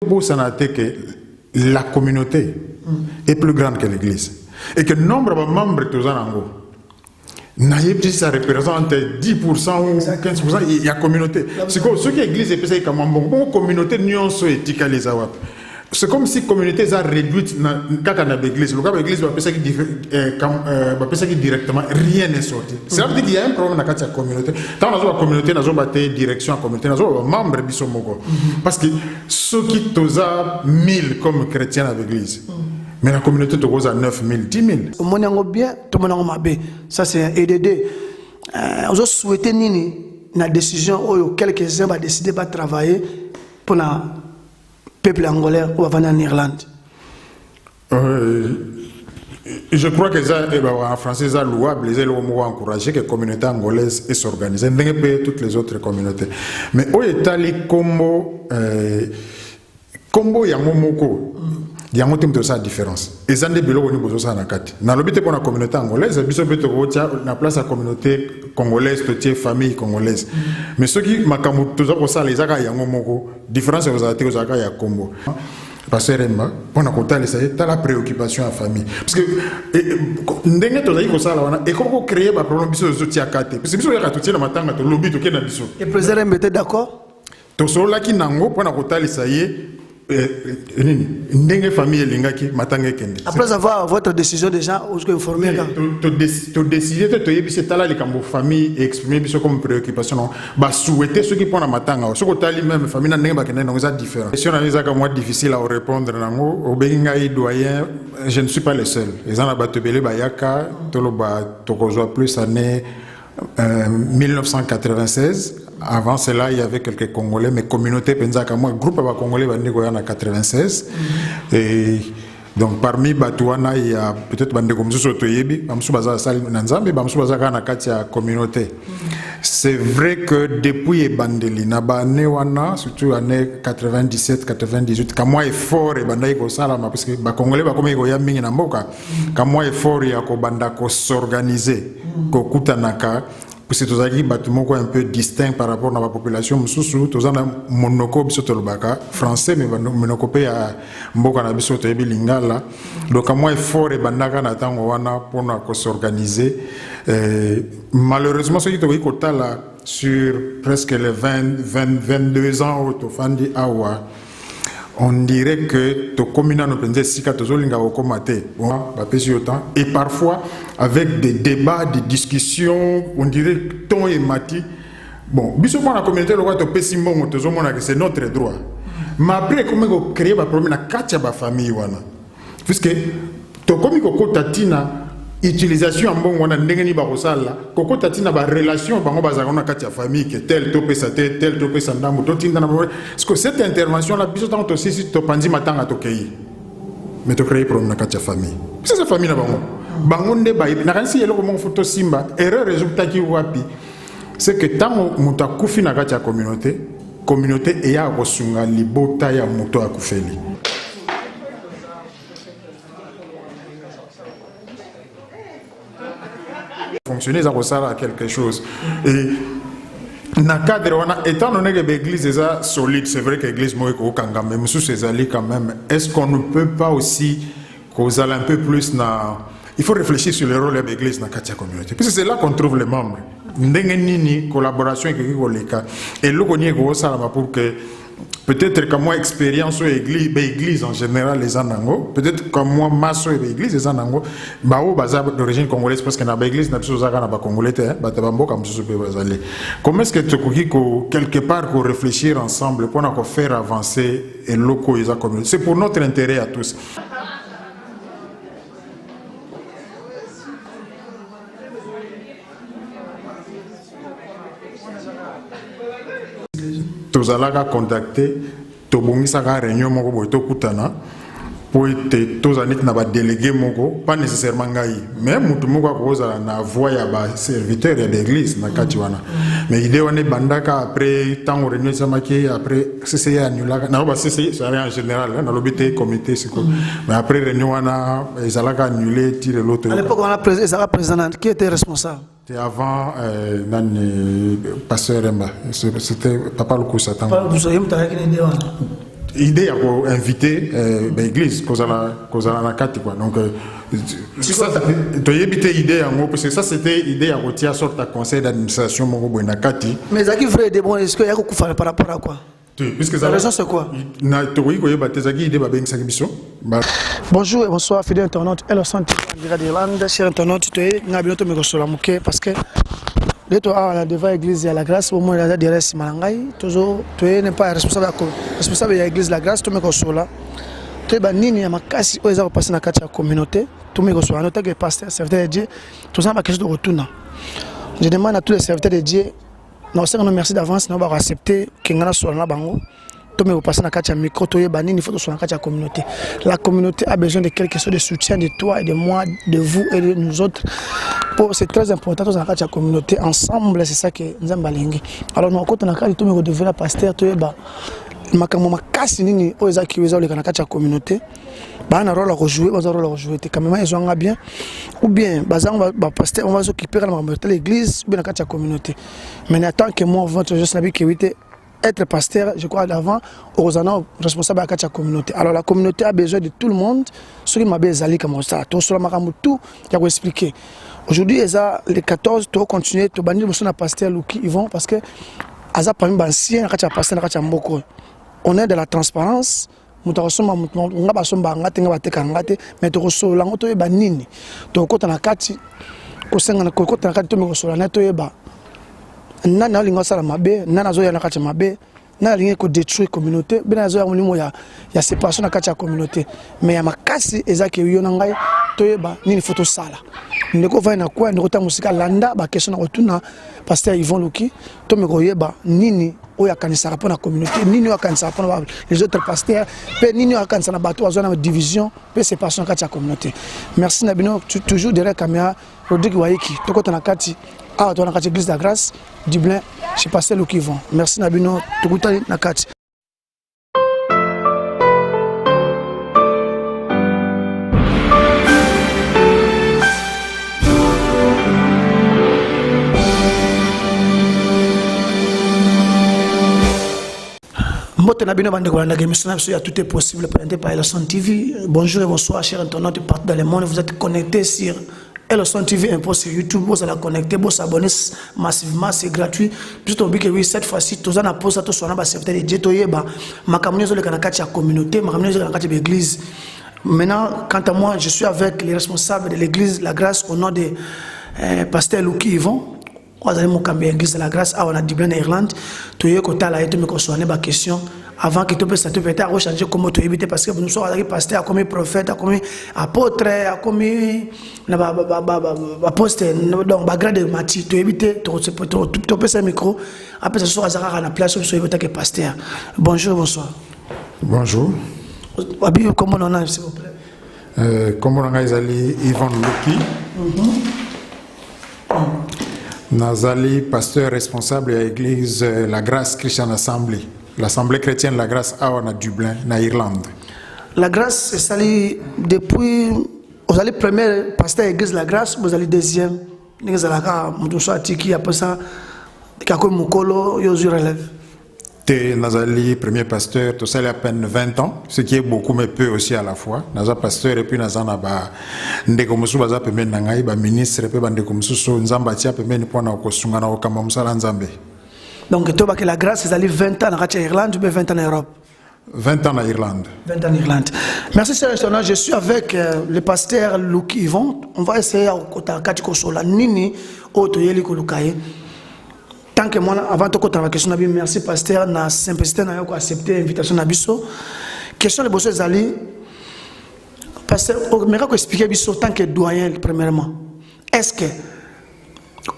Pour ça n'a été que la communauté est plus grande que l'église. Et que le nombre de membres de Tozanango, ça représente 10% ou 15%, il y a communauté. C'est comme ceux qui l'église est pesé comme un bon communauté, nous sommes les awap. C'est comme si la communauté est réduite quand on a l'église. Le cas de l'église va penser que directement rien n'est sorti. C'est là qu'il y a un problème dans la communauté. Tant que la communauté n'a pas de direction à la communauté, n'a pas de membres de Bissomogo. Parce que ceux qui sont 1000 comme chrétiens à l'église. Mais la communauté est à 9000, 10 000. Tout le monde bien, tout le monde bien. Ça c'est un EDD. On souhaite une décision où quelques-uns vont décider de travailler pour le peuple angolais ou en Irlande. Je crois que en français, c'est louable, les élèves ont encouragé que la communauté angolaise s'organise. Toutes les autres communautés. Mais au Italie, Combo, Yamomoko. Il y a un peu de différence. Et ça, c'est des gens qui sont dans la communauté angolaise, ils sont dans la place de la communauté congolaise, de la famille congolaise. Mais ceux qui sont dans les Zaka, il y a une différence entre les Zaka et les Combo. Parce que tu as la préoccupation à la famille. Parce que comment créer un problème de soutien à Kate. Parce que si tu as tout le matin, tu as lobby, tu as le Et le président était d'accord? Tu as qui nango pour après avoir votre décision déjà, vous êtes informé tu décides de te là les famille et exprimer comme préoccupation bah souhaiter ceux qui prennent la matanga ce que même famille n'a pas que différent question est moi difficile à répondre nango au bengai doyen je ne suis pas le seul les en abatebele bayaka toloba tokozwa plus année 1996. Avant cela, il y avait quelques Congolais, mais communauté Penzaka, moi, groupe de Congolais, en 1996. Et donc, parmi Batouana, il y a peut-être Bande Komsu Sotoyebi, Bamsou Baza Sal Nanzambe, Bamsou Baza Kanakatia communauté. C'est vrai que depuis Bandeli, Nabanewana, surtout années 97-98, quand moi effort et Bandaï Salama, parce que les Congolais, comme ils ont mis en Mboka, quand moi effort, il y a Bandako s'organiser, Kokutanaka. Parce que tous les bâtiments un peu distincts par rapport à la population, tous les monoko bisotolbaka français mais monoko pe à mboka na bisoto lingala. Donc à moi effort et bandaka na tango wana pour s'organiser. Malheureusement ceux qui ont quota là sur presque les 22 ans au Fandi Awa. On dirait que to commune no penze sika tozolinga okomate et parfois avec des débats, des discussions, on dirait ton et mati. Bon, biso pour la communauté le roi to pessimon tozomona que c'est notre droit. Mais après comment créer ba problème na katia ba famille wana. Puisque to komi ko tatina utilisation en bon wana ndengeni ba kosala koko tatina ba relation bango bazaka na katia famille que tel to pesa tel to pesa ndambo to tinda na parce que cette intervention là biso tant aussi si to pandi matanga to kei mais to créer problème na katia famille c'est sa famille na bango bango nde ba na kansi yelo ko photo simba erreur résultat ki wapi c'est que tant muta kufi na katia communauté et ya kosunga libota ya muto akufeli. Fonctionner ça ressemble à quelque chose et dans cadre étant donné que l'église est solide, c'est vrai que l'église moi kanga même sous ces alliés quand même, est-ce qu'on ne peut pas aussi causer un peu plus na il faut réfléchir sur le rôle de l'église dans la communauté parce que c'est là qu'on trouve les membres ndenge collaboration avec l'église et le connait ça pour que peut-être comme moi expérience église en général les anango peut-être comme moi masso église les anango bao baza d'origine congolaise parce que na église na biso zaka na ba congolais ba tabambo comme biso pe bazali comment est-ce que tu ko quelque part pour réfléchir ensemble pour faire avancer et locaux les communauté c'est pour notre intérêt à tous. Tous allons contacter, tous bongisaka réunion moko boy to kutana pour être tous anit na ba délégué moko pas nécessairement ngai mais mutu moko akoza na voix ya ba serviteur de l'église na kati wana mais idée wana bandaka après tant réunion samaki après c'est annulaka na ba c'est en général na lobité comité c'est quoi mais après réunion wana ils allaient annuler tirer l'autre. À l'époque on a président qui était responsable. C'était avant Pasteur Emba. C'était Papa Lukusa. idée à inviter l'église cause à la carte quoi. Donc ça tu as évité idée en gros parce que ça c'était idée à retirer sorte à conseil d'administration mon gros nakati. Mais ça qui vrai de bon est-ce que y a beaucoup faire par rapport à quoi? Puisque La raison c'est quoi? Na tori ko yeba tezaki idée ba bengisa biso. Bonjour et bonsoir fidèles internautes. Elle sent d'Irlande, chers internautes, tu es na binoto me kosola muke parce que les toi à devant l'église de la grâce au moins là derrière Simalangai, toujours tu n'es pas responsable de l'église de la grâce, tu me kosola. Tu es banini ya makasi oza ko passer na kati ya communauté, tu me kosola note que pasteur serviteur de Dieu, tout ça pas quelque chose de retourna. Je demande à tous les serviteurs de Dieu, nous merci d'avance, nous va accepter que ngana sola na bango. Tu me passer na kati ya micro, tu es banini, il faut sola na kati ya communauté. La communauté a besoin de quelque chose de soutien de toi et de moi, de vous et de nous autres. C'est très important dans la communauté ensemble, c'est ça que nous avons balingi. Alors nous quand on a quand tu me devenir pasteur tu es ba makambo makasi nini oza kiweza le kana la communauté ba na rôle à jouer, on a rôle à jouer quand même ils ont bien ou bien bazang ba pasteur on va s'occuper de l'église ou bien la communauté. Mais attends que moi votre juste nabi que être pasteur, je crois d'avant, aux responsable de la communauté. Alors la communauté a besoin de tout le monde. Ce qui m'a besoin comme ça, tout cela m'a tout, je vais expliquer. Aujourd'hui, les 14, tu vas continuer, tu vas bannir le pasteur Luki Yvon parce que Aza parmi les anciens, on est de la transparence. Mais tu reçois mais tu reçois la moto et banini. Tu reçois la carte, nana linga sala mabe nana zo ya na kati mabe nana linga ko détruire communauté bena zo ya mulimo ya séparation na kati ya communauté mais ya makasi ezaki yo na ngai toyeba nini photo sala ndeko va na kwa ndeko ta musika landa ba question na rotuna pasteur Yvon Luki to me koyeba nini oya kanisa rapport na communauté nini oya kanisa rapport na les autres pasteurs pe nini oya kanisa na bato azona division pe séparation na kati ya communauté. Merci Nabino toujours derrière caméra Rodrigue Waiki to ko na kati ah, tu as l'église de la grâce, Dublin, je passe le qui vont. Merci Nabino, tu goûtes na kati. Tout est possible présenté par Elson TV. Bonjour et bonsoir chers internautes partout dans le monde. Vous êtes connectés sur Elson TV Info sur YouTube, vous allez connecter, vous abonner massivement, c'est gratuit. Juste on dit que oui, cette fois-ci, tous en a posé, tous en a accepté les Dieu, ma communauté de la communauté, ma communauté de l'église. Maintenant, quant à moi, je suis avec les responsables de l'église La Grâce au nom de pasteur Luki Yvon. Vous allez me cambier l'église de La Grâce, on a Dublin, Irlande. Tu es côté là, tu me conçois des questions. Avant que tu puisses te faire changer comment tu évites parce que nous sommes pasteur, comme prophète, comme apôtre, comme apôtre, donc bagrade de Mathie, tu évites, tu peux ce micro. Après ça, tu seras à la place où tu évites que pasteur. Bonjour, bonsoir. Bonjour. Comment on a, s'il vous plaît? Comment on a Yvon Luki. Nazali, pasteur responsable de l'église La Grâce Christian Assembly. L'Assemblée chrétienne La Grâce à Dublin, en Irlande. La Grâce, c'est sali depuis. Vous allez premier pasteur de l'église La Grâce, vous allez deuxième. Vous allez Tiki, après ça, Kako Mukolo, Yosu relève. Nazali, premier pasteur, tout ça il y a à peine 20 ans, ce qui est beaucoup mais peu aussi à la fois. Naza pasteur et puis Nazana ba ndekomusu baza pembe nangai ba ministre et puis ba ndekomusu so nzamba tia pembe ni pona okosunga na okamba musala nzambe. Donc tu vois que La Grâce c'est allé 20 ans en Irlande ou 20 ans en Europe. 20 ans en Irlande. 20 ans en Irlande. Merci cher restaurant, je suis avec le pasteur Luki Yvon. On va essayer à kota kati kosola nini oto yeli kolukaye. Tant que moi, avant de la question, merci pasteur, na simplicité, na yoko accepter l'invitation nabiso. Question de Bosso Zali, pasteur, on m'a expliqué biso tant que doyen premièrement. Est-ce que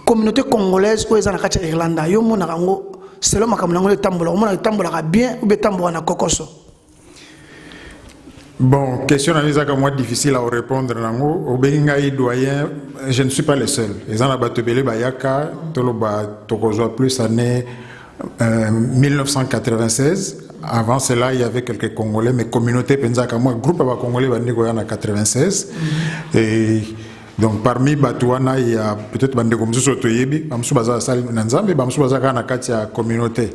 communauté congolaise ou les Anakacha Irlanda, yo mo narango, selon ma communauté tambola, on a tambola bien ou bien tambola na kokoso. Bon, question à moi difficile à répondre. Au Bengaï doyen, je ne suis pas le seul. Les gens batebele bayaka, toloba tokozoa plus année 1996. Avant cela, il y avait quelques Congolais, mais communauté penzaka moi groupe à Congolais bandiko en 96. Et Donc parmi Batouana, il y a peut-être bande comme ça Sotoyebi, Bamsou Baza Sal Nanzambe, Bamsou Baza Kana Katia communauté.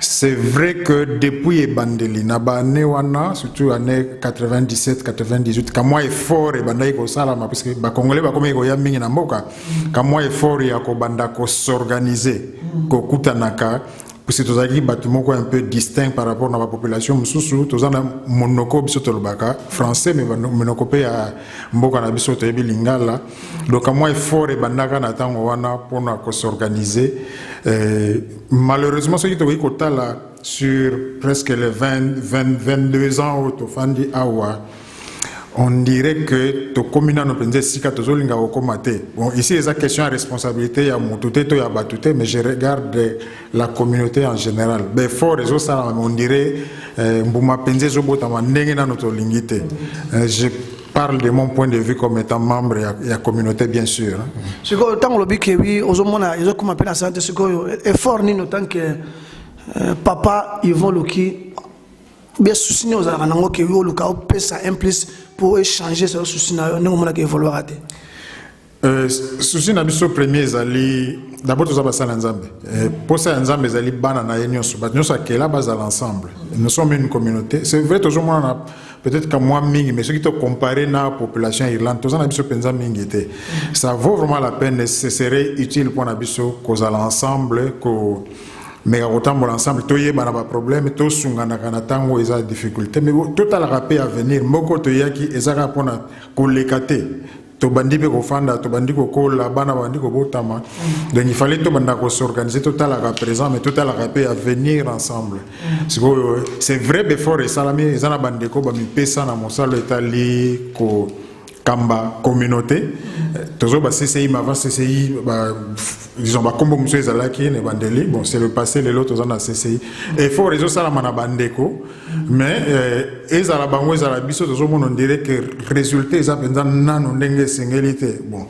C'est vrai que depuis Bandeli, Nabane Wana, surtout année 97-98, quand moi effort et Bandaï Salama, parce que les Congolais, comme ils ont mis en Moka, quand moi effort et Banda s'organiser, Kokutanaka, parce que tous les bâtiments un peu distincts par rapport à la population, tous les monoko bisotolbaka français mais monoko pe à mboka na bisoto ebi lingala. Donc moi effort et bandaka na tango wana pour s'organiser. Malheureusement ce qui est kota là sur presque les 22 ans au fandi awa. On dirait que to commune no penze sika to zolinga okomate. Bon ici il y a question de responsabilité, il y a motute to ya batute, mais je regarde la communauté en général. Ben fort les autres on dirait mbuma penze zo botama ndenge na notre lingité. Je parle de mon point de vue comme étant membre de la communauté bien sûr. Ce que tant le que oui, aux hommes ils ont comme appelle la santé ce que effort ni autant que papa Yvon Loki bien souci aux aranango que oui le cas pesa un plus pour échanger ce souci na nous on a que évoluer rater. Souci na biso premier zali d'abord tous abasa nzambe. Pour ça nzambe zali bana na yenyo so bat nyoso akela basa l'ensemble. Nous sommes une communauté. C'est vrai toujours on a peut-être que moi mingi mais ce qui te comparé na population irlandaise tous na biso penza mingi était. Ça vaut vraiment la peine, ce serait utile pour na biso cause à l'ensemble ko mais autant pour l'ensemble tout y est pas problème tout sungana kana tango eza difficulté mais tout à la rapé à venir moko to yaki ezaka pona ko lekate to bandi pe ko fanda to bandi ko kola bana bandi ko botama donc il fallait to banda ko s'organiser tout à la présent mais tout à la rapé à venir ensemble c'est vrai before et salami ezana bandi ko ba mi pesa na mosalo etali ko Kamba communauté, toujours CCI mais avant CCI ils ont combo monsieur Zalaki ne bandeli bon c'est le passé les autres ont CCI et faut réseau ça la mana bandeko mais ezala bango ezala biso toujours on dirait que résultat ils appellent nano ndenge singélité bon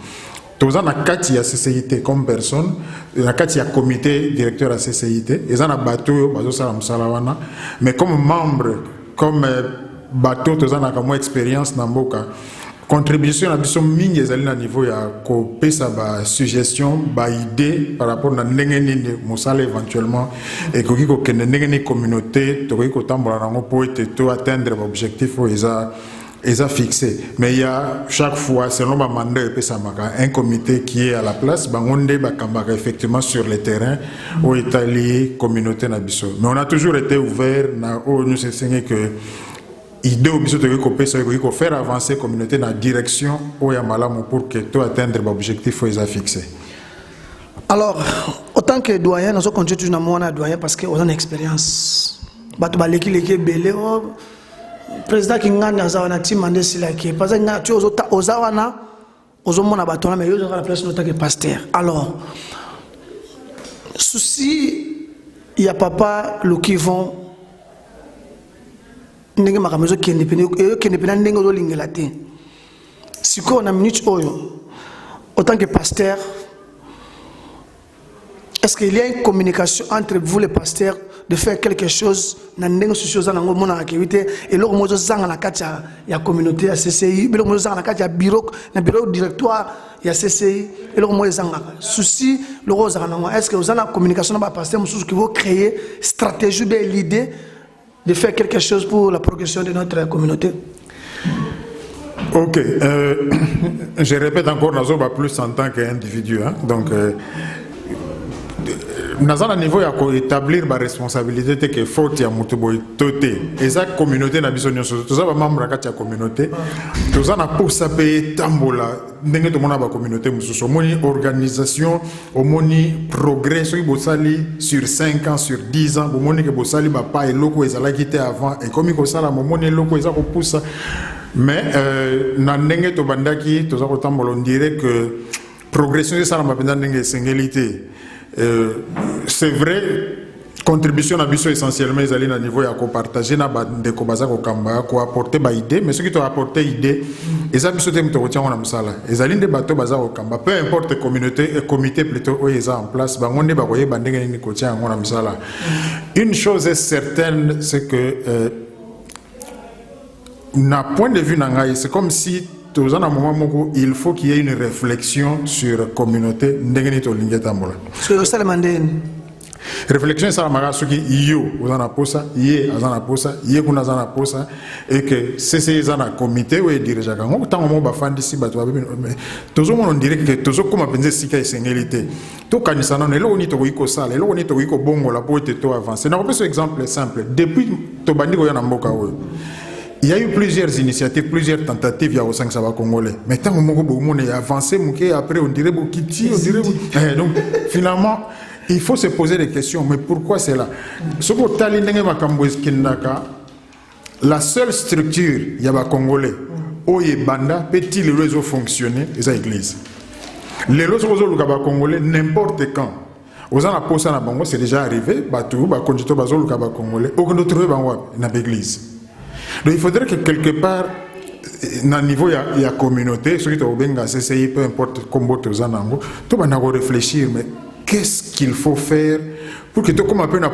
tous en a kati ya CCIT comme personne na kati ya comité directeur à CCIT ils en a bateau bazo sala msalawana mais comme membre comme bateau tous en a comme expérience na mboka contribution à biso mingi ezali na niveau ya ko pesa ba suggestion ba idée par rapport na ndenge nini mosala éventuellement et ko ki ko kende ndenge ni communauté to ko tambola nango po ete to atteindre l'objectif eza fixé mais il y a chaque fois selon ma mandat pesa maka un comité qui est à la place bangonde ba kambaka effectivement sur le terrain au Italie communauté na biso mais on a toujours été ouvert na nous c'est que idée au biso de faire avancer la communauté dans la direction où il y a malamu pour que tout atteindre l'objectif où ils ont fixé. Alors, autant que doyen, nous continuons toujours à mon doyen parce qu'on a une expérience. Batu baleki leki belé o président qui ngani azawana timande sila ki parce que ngati ozawana ozomona batona mais yo la place nota que pasteur. Alors, souci il y a papa Lokivon ndenge makamezo ki indépendant ndenge zo lingela te siko na minute oyo autant que pasteur est-ce qu'il y a une communication entre vous les pasteurs de faire quelque chose na ndenge sociaux na ngomona akivité et loko mozo zanga na kati ya communauté ya CCI bilo mozo zanga na kati ya bureau directoire ya CCI et loko mozo zanga souci loko zanga na est-ce que vous avez une communication na ba pasteur mususu qui vont créer stratégie de l'idée de faire quelque chose pour la progression de notre communauté. Ok, je répète encore, nous sommes plus en tant qu'individu. Hein? Donc, nous avons un niveau à établir la responsabilité que faut que nous toté. Et ça, communauté, nous avons des membres de la communauté. Nous avons pour ça payer tambola. Nous avons une communauté, nous avons une organisation, nous avons un progrès sur 5 ans, sur 10 ans. Nous avons un papa et loko ezala quitté avant. Et comme nous avons un loko ezala poussa. Mais dans ndenge to bandaki, on dirait que progression de ça n'a pas besoin singulité. C'est vrai, contribution à biso essentiellement ils allaient à niveau à partager na de kobaza ko kamba ko apporter ba idée mais ceux qui t'ont apporté idée ils ont biso te mto tia na musala ils allaient de bateau baza ko kamba peu importe communauté comité plutôt où ils ont en place ba ngonde ba koye ba ndenge ni ko tia na musala. Une chose est certaine c'est que na point de vue nangai c'est comme si dans un moment où il faut qu'il y ait une réflexion sur la communauté. Sur ça, le mandat. Réflexion ça mara soki yo ozana posa ye azana posa ye kuna azana posa et que c'est zana comité ou dirige ka ngo tango mo ba fandisi bato ba mais tozo mo on dirait que tozo comme penser sika esengélité to kanisa non elo ni to iko sala elo ni to iko bongo la pour te to avancer na repose exemple simple depuis to bandiko ya na mboka oyo. Il y a eu plusieurs initiatives, plusieurs tentatives il y a au sein de Congolais. Mais tant que on est avancé, après on dirait Bokiti, on dirait. Donc finalement, il faut se poser des questions. Mais pourquoi c'est là? La seule structure, il y a des Congolais. Oye Banda, peut-il le réseau fonctionner? C'est l'église. Les autres Congolais, n'importe quand. Aux ans c'est déjà arrivé. Batou, Bakonjito, Bazolo, Congolais. Aucun autre n'a l'église. Donc il faudrait que quelque part, à niveau il y a communauté, ceux qui ont bien CCI, peu importe comment tu as tout le monde réfléchir, mais qu'est-ce qu'il faut faire pour que tu comme un peu na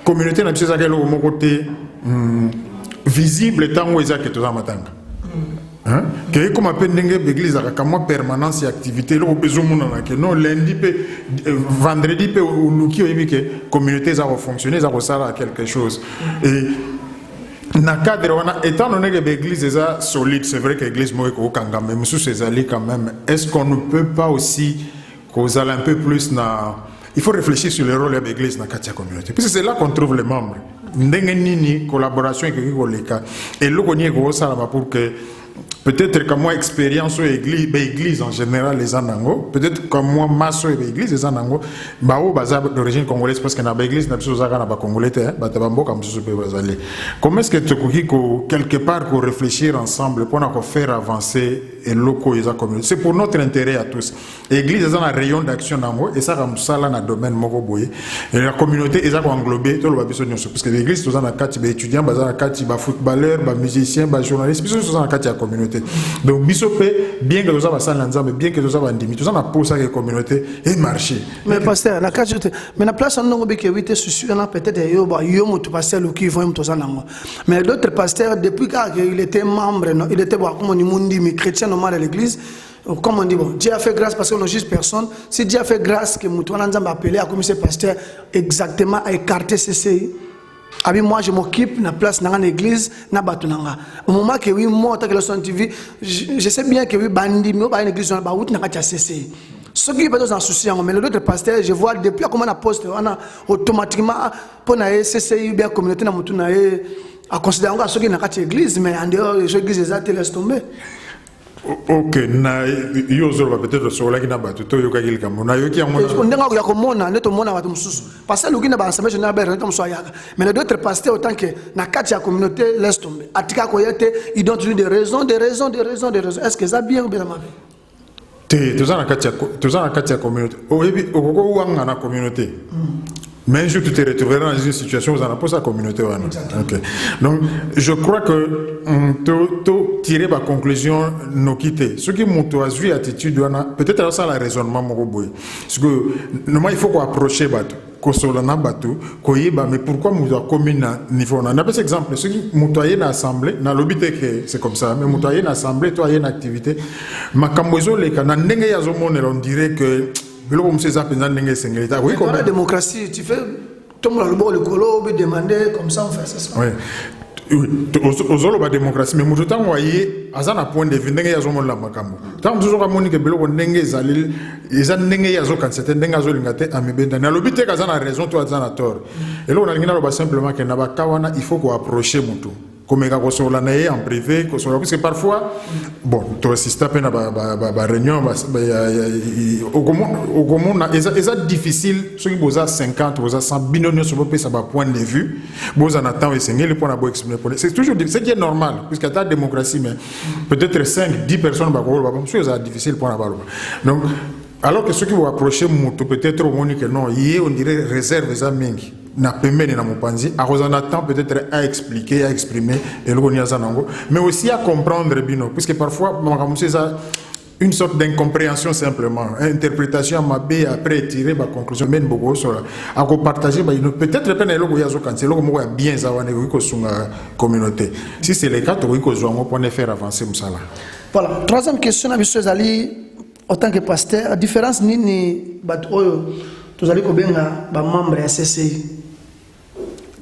communauté na bisa kelo mo côté visible tant où ils a que tu as matanga. Hein? Que comme un peu n'engage l'église à comme permanence et activité là au besoin que non lundi peut vendredi peut ou nous qui que communauté ça va fonctionner ça va servir quelque chose et na cadre étant donné que l'église est solide, c'est vrai que l'église moi au Kangam mais sous ces alliés quand même, est-ce qu'on ne peut pas aussi causer un peu plus na il faut réfléchir sur le rôle de l'église dans la communauté parce que c'est là qu'on trouve les membres ndenge collaboration avec l'église et le qu'on y ça pour que peut-être comme moi expérience ou église en général les anango peut-être comme moi masso et église les anango bao bazar d'origine congolaise parce que na église na biso zaka na ba congolais te ba tabambo comme biso pe bazali comment est-ce que tu ko quelque part pour réfléchir ensemble pour na faire avancer et locaux et communauté c'est pour notre intérêt à tous église est un rayon d'action nango et ça comme ça là na domaine moko boye et la communauté est englober tout le biso nyonso parce que l'église tout ça na kati ba étudiants bazar na kati ba footballeur ba musicien ba journaliste biso tout ça na kati ya communauté. Donc, bien que nous avons ça, bien que nous avons dit, nous avons posé la communauté et marché. Mais pasteur, la carte, mais la place on a peut-être mais d'autres pasteurs depuis qu'il était membre, il était comme chrétien normal de l'église. Comme on dit, bon, Dieu a fait grâce parce qu'on n'a juste personne. Si Dieu a fait grâce que nous avons appelé à comme ce pasteur exactement à écarter CCI. Abi moi je m'occupe de la place dans l'église na batunanga au moment que oui moi tant que le son TV je sais bien que oui bandi mais ba l'église na ba route na ka cesser ce qui est pas un souci mais l'autre pasteur je vois depuis comment on a posté on a automatiquement pour na CCI bien communauté na mutu na à considérer ce qui na ka église mais en dehors l'église exacte laisse tomber. Ok, na yozo va peut-être sur la guina batu to yoka gilka mona yoki amona on denga ya ko mona neto mona watu mususu parce que lugina ba ensemble na ba comme so yaga mais les d'autres pasteurs autant que na kati ya communauté laisse tomber atika ko yete ils donnent des raisons est-ce que ça bien ou bien mal te to za na kati ya communauté o ebi okoko wanga na communauté. Mais un jour, tu te retrouveras dans une situation où vous en avez posé la communauté. Okay. Donc, je crois que tu tirer ma conclusion, nous quitter. Ce qui m'a vu attitude, peut-être ça le raisonnement. Parce que normalement, il faut qu'on approche Batou. Mais pourquoi nous avons commune niveau? On a un exemple. Ce qui m'a dans l'assemblée, dans l'obité que c'est comme ça, mais nous avons une assemblée, tu as une activité. Ma cambozo, on dirait que. Oui, comme la démocratie, tu fais tombe le bord le colo, demander comme ça on fait ça. Oui. Aux la démocratie, mais moi temps voyez, à un point de vue, n'engagez pas la macamu. Tant que vous avez que belo n'engagez zalil, ils n'engagez pas quand c'était n'engagez l'ingate à me benda. Na l'obité qu'à a raison, toi à tort. Et là on a l'ingénieur simplement que n'aba kawana, il faut qu'on approche mutu. Comme en privé, parce que parfois, bon, tu assistes à peine à la réunion, c'est difficile, ceux qui ont 50, 100 binômes sur le point de vue, vous en attendez, c'est toujours ce qui est normal, puisqu'il y a la démocratie, mais peut-être 5, 10 personnes, c'est difficile pour la balle. Donc, alors que ceux qui vont approcher, peut-être au monde que non, on dirait réserve les amis. Na pembe na mopanzi a attend peut-être à expliquer à exprimer et le mais aussi à comprendre bino puisque parfois une sorte d'incompréhension simplement, interprétation à ma B après tirer ma conclusion mais beaucoup sur à partager peut-être pas le goyazo quand c'est le mot bien zawane ko sunga communauté si c'est le cas to ko zongo pour faire avancer musala. Voilà, troisième question à monsieur Zali en tant que pasteur, la différence ni bat oyo to zali ko benga ba membre ya CCI.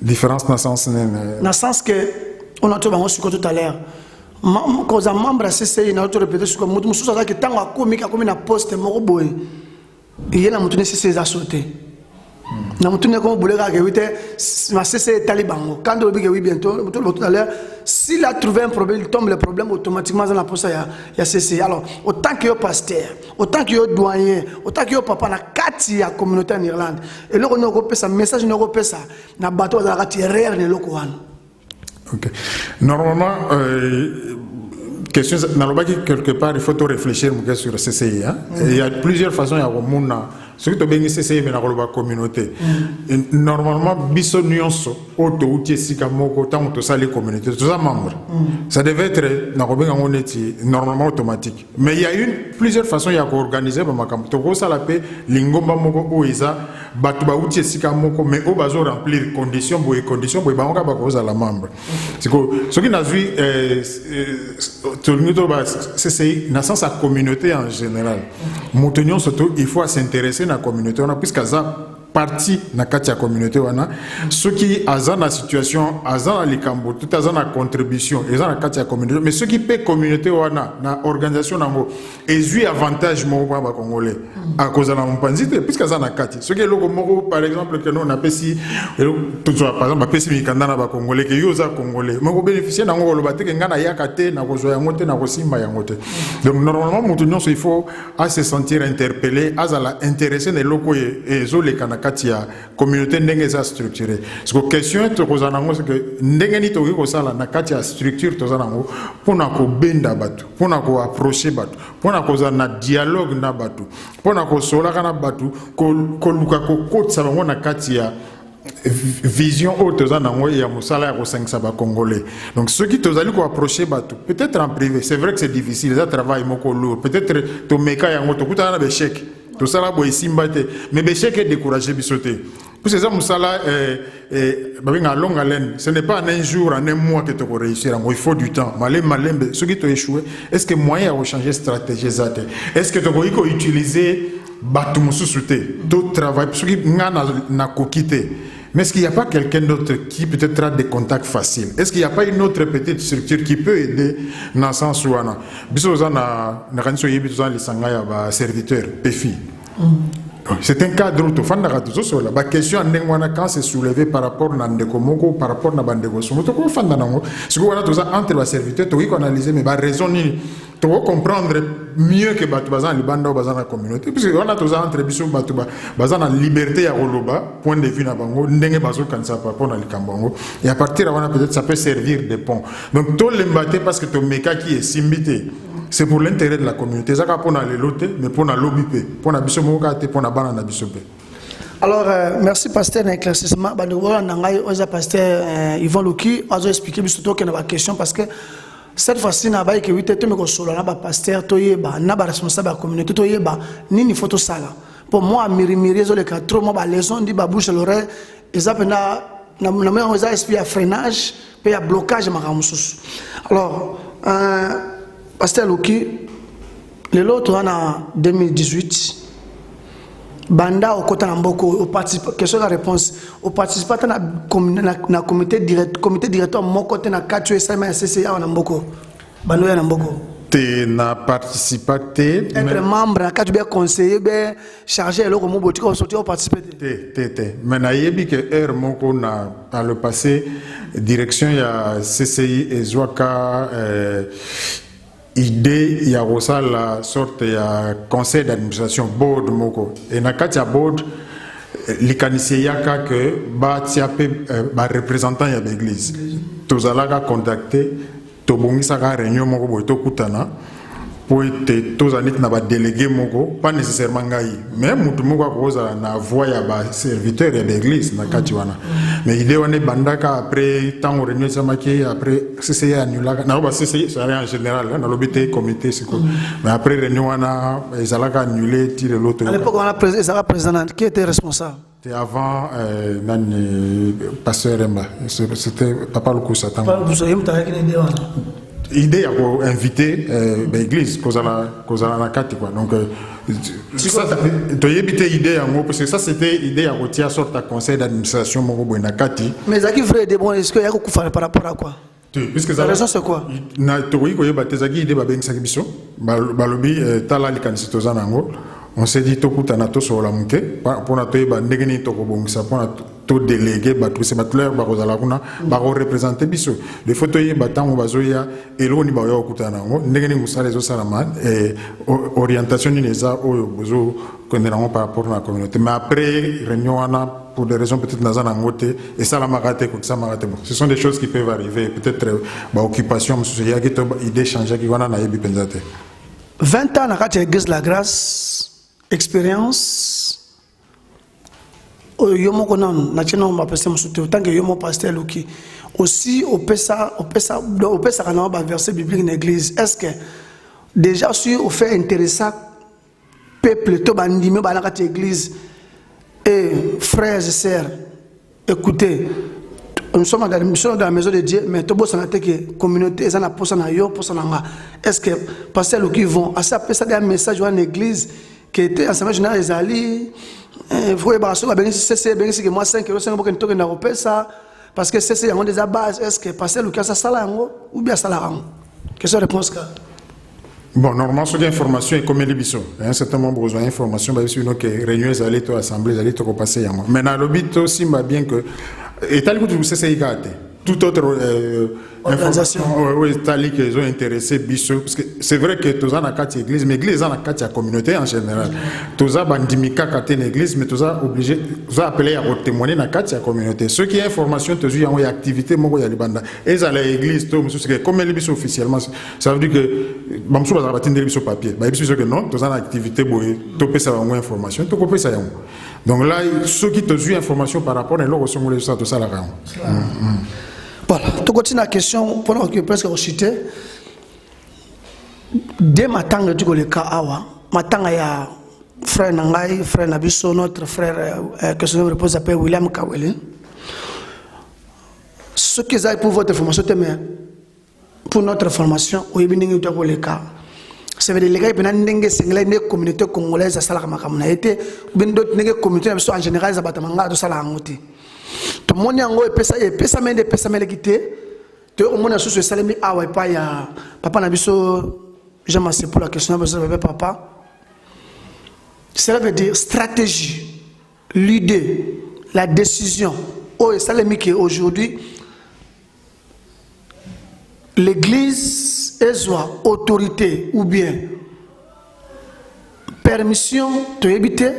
Différence dans le sens que on a tout tout à l'heure. Quand un membre a CCI, na autre répéter sur comme mususu ça que tant a komi na poste moko boy. Il y a na mutune CCI za sauter. Na mutune ko bolega ke wite ma CCI talibango. Quand on dit que oui bientôt, tout à l'heure, s'il a trouvé un problème, il tombe le problème automatiquement dans la poste ya CCI. Alors, autant que yo pasteur, autant que yo doyen, autant que yo papa na kati ya communauté en Irlande. Et là on a ça message on a ça na bateau za kati rare ne loko wana. Ok. Normalement, question, quelque part, il faut réfléchir sur le CCI. Hein? Il y a plusieurs façons à ce que tu as CCI, mais la communauté. Normalement, biso nuance, auto outil sikamoko, tant que ça les communautés, tout ça membre. Ça devait être normalement automatique. Mais il y a plusieurs façons à organiser. Toko ça la paix, lingomba moko oiza, batuba outil sikamoko, mais au bazo remplir conditions, pour banka bakoza la membre. C'est que ce qui n'a vu, c'est dans sens à communauté en général. Moutonion surtout, il faut s'intéresser à la communauté, puisque ça partie na kati ya communauté wana ceux qui azan na situation azan na likambo tout azan na contribution azan na kati ya communauté mais ceux qui paient communauté wana na organisation nango ezui avantage moko pa ba congolais à cause na mpanzite puisque azan na kati ceux qui loko moko par exemple que nous on appelle si tout ça par exemple pesi mikanda na ba congolais que yo za congolais moko bénéficier nango lo bateke ngana yakate na kozo yango te na kosimba yango te donc normalement mutu nyonso il faut à se sentir interpellé azala intéressé ne loko et zo le kana katia communauté ndenge za structurée parce que question est kozanango c'est que ndenge ni toki kosala na katia structure tozanango pona ko benda batu pona ko approcher batu pona ko na dialogue na batu pona ko sola kana batu ko luka ko kotsa bango na katia vision haute zanango ya musala ya ko 500 ba congolais donc ceux qui tozali ko approcher batu peut-être en privé c'est vrai que c'est difficile ça travail moko lourd peut-être to meka yango to kutana na bechek tout ça là boy simbate mais bechek est découragé bisoté pour ces hommes ça là à longue haleine ce n'est pas en un jour en un mois que tu vas réussir il faut du temps malem ceux qui t'ont échoué est-ce que moyen à changer stratégie zate est-ce que tu vas utiliser batu mususu te d'autres travail ceux qui na kokité. Mais est-ce qu'il n'y a pas quelqu'un d'autre qui peut-être a des contacts faciles? Est-ce qu'il n'y a pas une autre petite structure qui peut aider dans le sens où on a serviteur, PFI? C'est un cadre où la question quand c'est soulevé par rapport à Ndekomoko, par rapport à Bandego, c'est entre les serviteurs, tu peux analyser, mais raison tu vas comprendre mieux que Batubazan, les bandes dans la communauté. Parce qu'on a tous entre Bissou Batouba, Bazan a liberté à Roloba, point de vue à Bango, Ndenge Bazo quand ça peut pour le Kambongo. Et à partir de là, peut-être ça peut servir de pont. Donc, tout l'embatté parce que ton méca qui est simbité. C'est pour l'intérêt de la communauté. Ça pour les loter, mais pour la lobby, pour la biso mokate, pour la banane bisope. Alors, merci pasteur d'éclaircissement. Pasteur Yvon Louki a expliqué surtout qu'il y a une question parce que cette fois-ci, na ba que oui tete me ko solo na ba pasteur toyeba na ba responsable de la communauté toyeba nini photo sala. Pour moi mirimiri zo le quatre mois ba leçon di ba bouche l'oreille ezap na me on a esprit à freinage et à blocage makamususu. Alors pasteur Louki le lot en 2018 banda au côté Mboko au participe question la réponse au participateur na comité directeur mon côté na 4 SMA CCA en Mboko bando ya Mboko te na participateur être membre na 4 bien conseiller bien chargé le comme botiko on sortir au participer mais na yebi que R moko na dans le passé direction ya CCI et Zwaka idée il y a aussi la sorte ya conseil d'administration board moko et na kati ya board likanisi yaka que ba tiape ba représentant ya l'église tozalaka contacter tobongisa ka réunion moko boy tokutana pour être tous années na ba délégué moko pas nécessairement ngai mais mutu moko akoza na voix ya ba serviteur ya l'église na kati wana mais idée wana bandaka après tant réunion samaki après c'est annulaka na ba c'est en général na lobité comité c'est quoi mais après réunion wana ezalaka annulé tirer l'autre à l'époque on a président qui était responsable. C'était avant pasteur Emba c'était papa Lukusa tango papa Lukusa yemta qui ne wana idée à inviter l'église cause la carte quoi donc ça tu éviter idée en gros parce que ça c'était idée à retirer sorte à conseil d'administration mon gros na kati mais ça qui vrai de bon est-ce que y a beaucoup faire par rapport à quoi puisque la raison c'est quoi na tori ko yeba tezaki idée ba bengisa biso balobi tala likanisi tozana ngo on s'est dit tout kutana to so la muke pour na toyeba ndengeni to ko bongisa pour na to délégué ba tout c'est batler ba kozala kuna ba représenter biso de photo yeba tango bazoya eloni ba yo kutana ngo ndengeni musale zo salama et orientation ni neza oyo bozo connaître par rapport à la communauté mais après réunion wana pour des raisons peut-être nazana ngote et ça la marate ko ça marate bon ce sont des choses qui peuvent arriver peut-être ba occupation monsieur ya ki to idée changer ki wana na yebi penzate 20 ans na kati église la grâce expérience yomo konan na tino ma pasteur musuto tant que yomo pasteur Luki aussi au pesa kana ba verset biblique dans l'église est-ce que déjà sur au fait intéressant peuple to bandime ba na kati église et frères et sœurs écoutez nous sommes dans la maison de Dieu mais to bossa na te que communauté eza na posa na yo posa na nga est-ce que pasteur Luki vont à ça pesa des messages dans l'église qui était enseignement général les ali faut y baso ba bengi c'est bengi que moi 5 euros 5 pour que ntoke na repesa parce que c'est yango des bases est-ce que passer le cas ça sala yango ou bien sala yango question réponse ka bon normalement sur l'information et comme les biso un certain nombre besoin d'information ba sur que réunion les ali to assemblée les ali to passer yango mais na lobito aussi m'a bien que et tal que c'est igate toute autre information oui tali qu'ils ont intéressé biso parce que c'est vrai que tous en a quatre églises mais église en a quatre communauté en général tous a bandimika quatre églises mais tous a obligé tous a appelé à témoigner dans quatre communauté ceux qui information tous y ont activité mon ya libanda et ça l'église tout c'est que comme les biso officiellement ça veut dire que bamsou ba batindé biso papier ba biso que non tous en activité boy topé ça en information to copé ça donc là ceux qui tous eu information par rapport à leur sont les ça tout ça là. Voilà, tu continues la question pendant que presque recité. Dès matin, tu connais le cas awa. Matin, il y a frère Nangai, frère Nabiso, notre frère que son nom repose s'appelle William Kaweli. Ce qu'ils ont pour votre formation, pour notre formation, au Yébinding, tu as le cas. Ça veut dire les gars, ils ont une communauté congolaise à Salakamakamouna. Et d'autres communautés en général, ils ont battu Salakamouti. Tout le monde a pesa mele quitté. Tout le monde a sous salami awa pa ya papa na biso j'aime assez pour la question de papa. Cela veut dire stratégie, l'idée, la décision. Oh et salami qui aujourd'hui l'église est soit autorité ou bien permission de éviter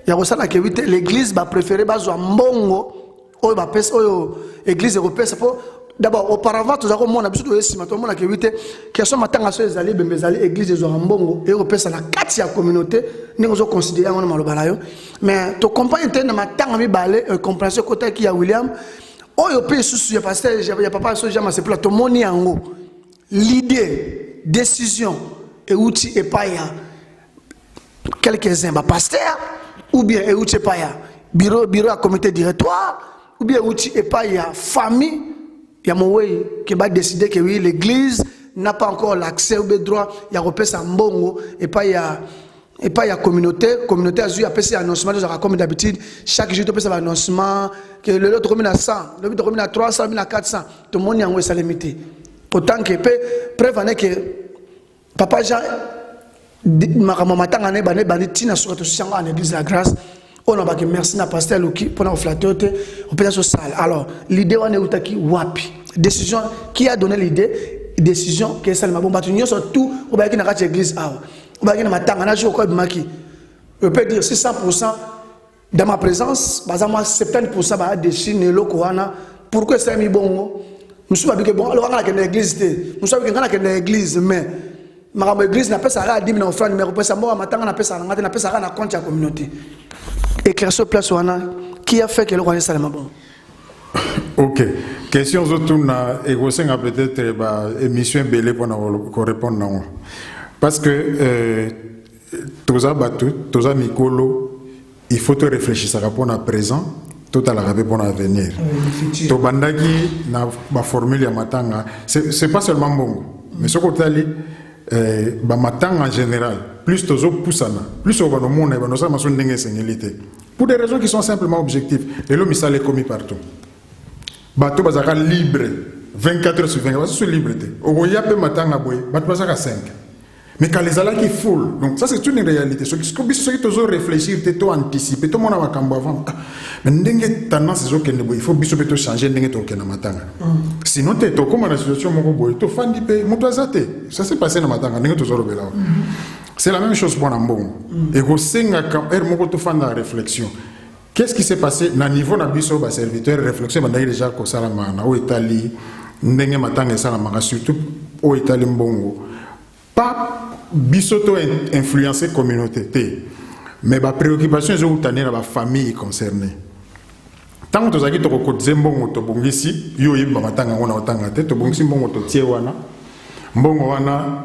il y a ça là qui éviter l'église va préférer bazo mbongo. Oh, l'église européenne, c'est pour d'abord, auparavant, tout le monde a besoin de tout le monde a évité que ce matin, les alliés, l'église des Orambongo, européenne, c'est la quatrième communauté, nous avons considéré en Malobalayo. Mais tu comprends, il y a matin, on a compréhension côté qui y a William. Oh, il y a pas de il y a papa, c'est pour tout le monde est en haut. L'idée, décision et outil et pas quelques-uns, pasteur, ou bien et outil et pas bureau à comité directoire. Ou bien outil et pas il y a famille, il y a mon way qui va décider que oui l'église n'a pas encore l'accès au droit, il y a repéré ça mbongo et pas il y a communauté a eu appelé ça annoncement comme d'habitude chaque jour tu peux ça annoncement que le lot commune à 100, le lot commune à 300, le lot à 400, tout le monde y a ça limité. Pourtant que prévenez que papa Jean maman tangane bani tina sur tout ça en église la grâce. On a dit merci à pasteur Luki pour nous flatter, on peut être salle. Alors, l'idée on est utaki wapi. Décision qui a donné l'idée, décision qui est celle ma bon bâtiment surtout au bail qui n'a pas église ah. Au bail qui n'a pas tant on a joué au code maki. Je peux dire 100% dans ma présence, basama 70% ba dessiner le Coran. Pourquoi c'est mis bon? Nous sommes habitués bon alors on a que l'église, nous sommes que dans l'église mais makambo église na pesa ra 10 000 offrande mais pesa mboka matanga na pesa ngate na pesa ra na compte ya communauté éclairci place wana qui a fait que le roi ça bon. OK, question autour na égosenga peut-être ba émission belé pour répondre non parce que toza batu toza mikolo il faut te réfléchir ça rapport à présent tout à la pour l'avenir to bandaki na ba formule ya matanga c'est pas seulement bongo mais ce côté ali ba matanga en général plus tozo poussana plus on va no monde ba no sa maso ndenge sengilité pour des raisons qui sont simplement objectives et l'homme ça les commis partout bato bazaka libre 24 heures sur 24 baso libre te okoya pe matanga boy bato bazaka 5 mais quand les alaki full donc ça c'est une réalité ce qui toujours réfléchir te to anticiper tout monde va cambo avant mais ndenge tendance zo kende boy il faut biso beto changer ndenge to kena matanga sinon te to comme la situation moko boy to fandi pe moto azate ça s'est passé na matanga ndenge to zo robela c'est la même chose pour Nambon et go senga quand er moko to fanda réflexion. Qu'est-ce qui s'est passé na niveau na biso ba serviteur réflexion bandaki déjà ko sala mana o Italie ndenge matanga sala manga surtout au Italie mbongo pas biso to influencer communauté mais ba préoccupation zo utane na ba famille concernée tant que tozaki to ko mbongo to bongisi yo yeba matanga ngona otanga te to bongisi mbongo to tie wana mbongo wana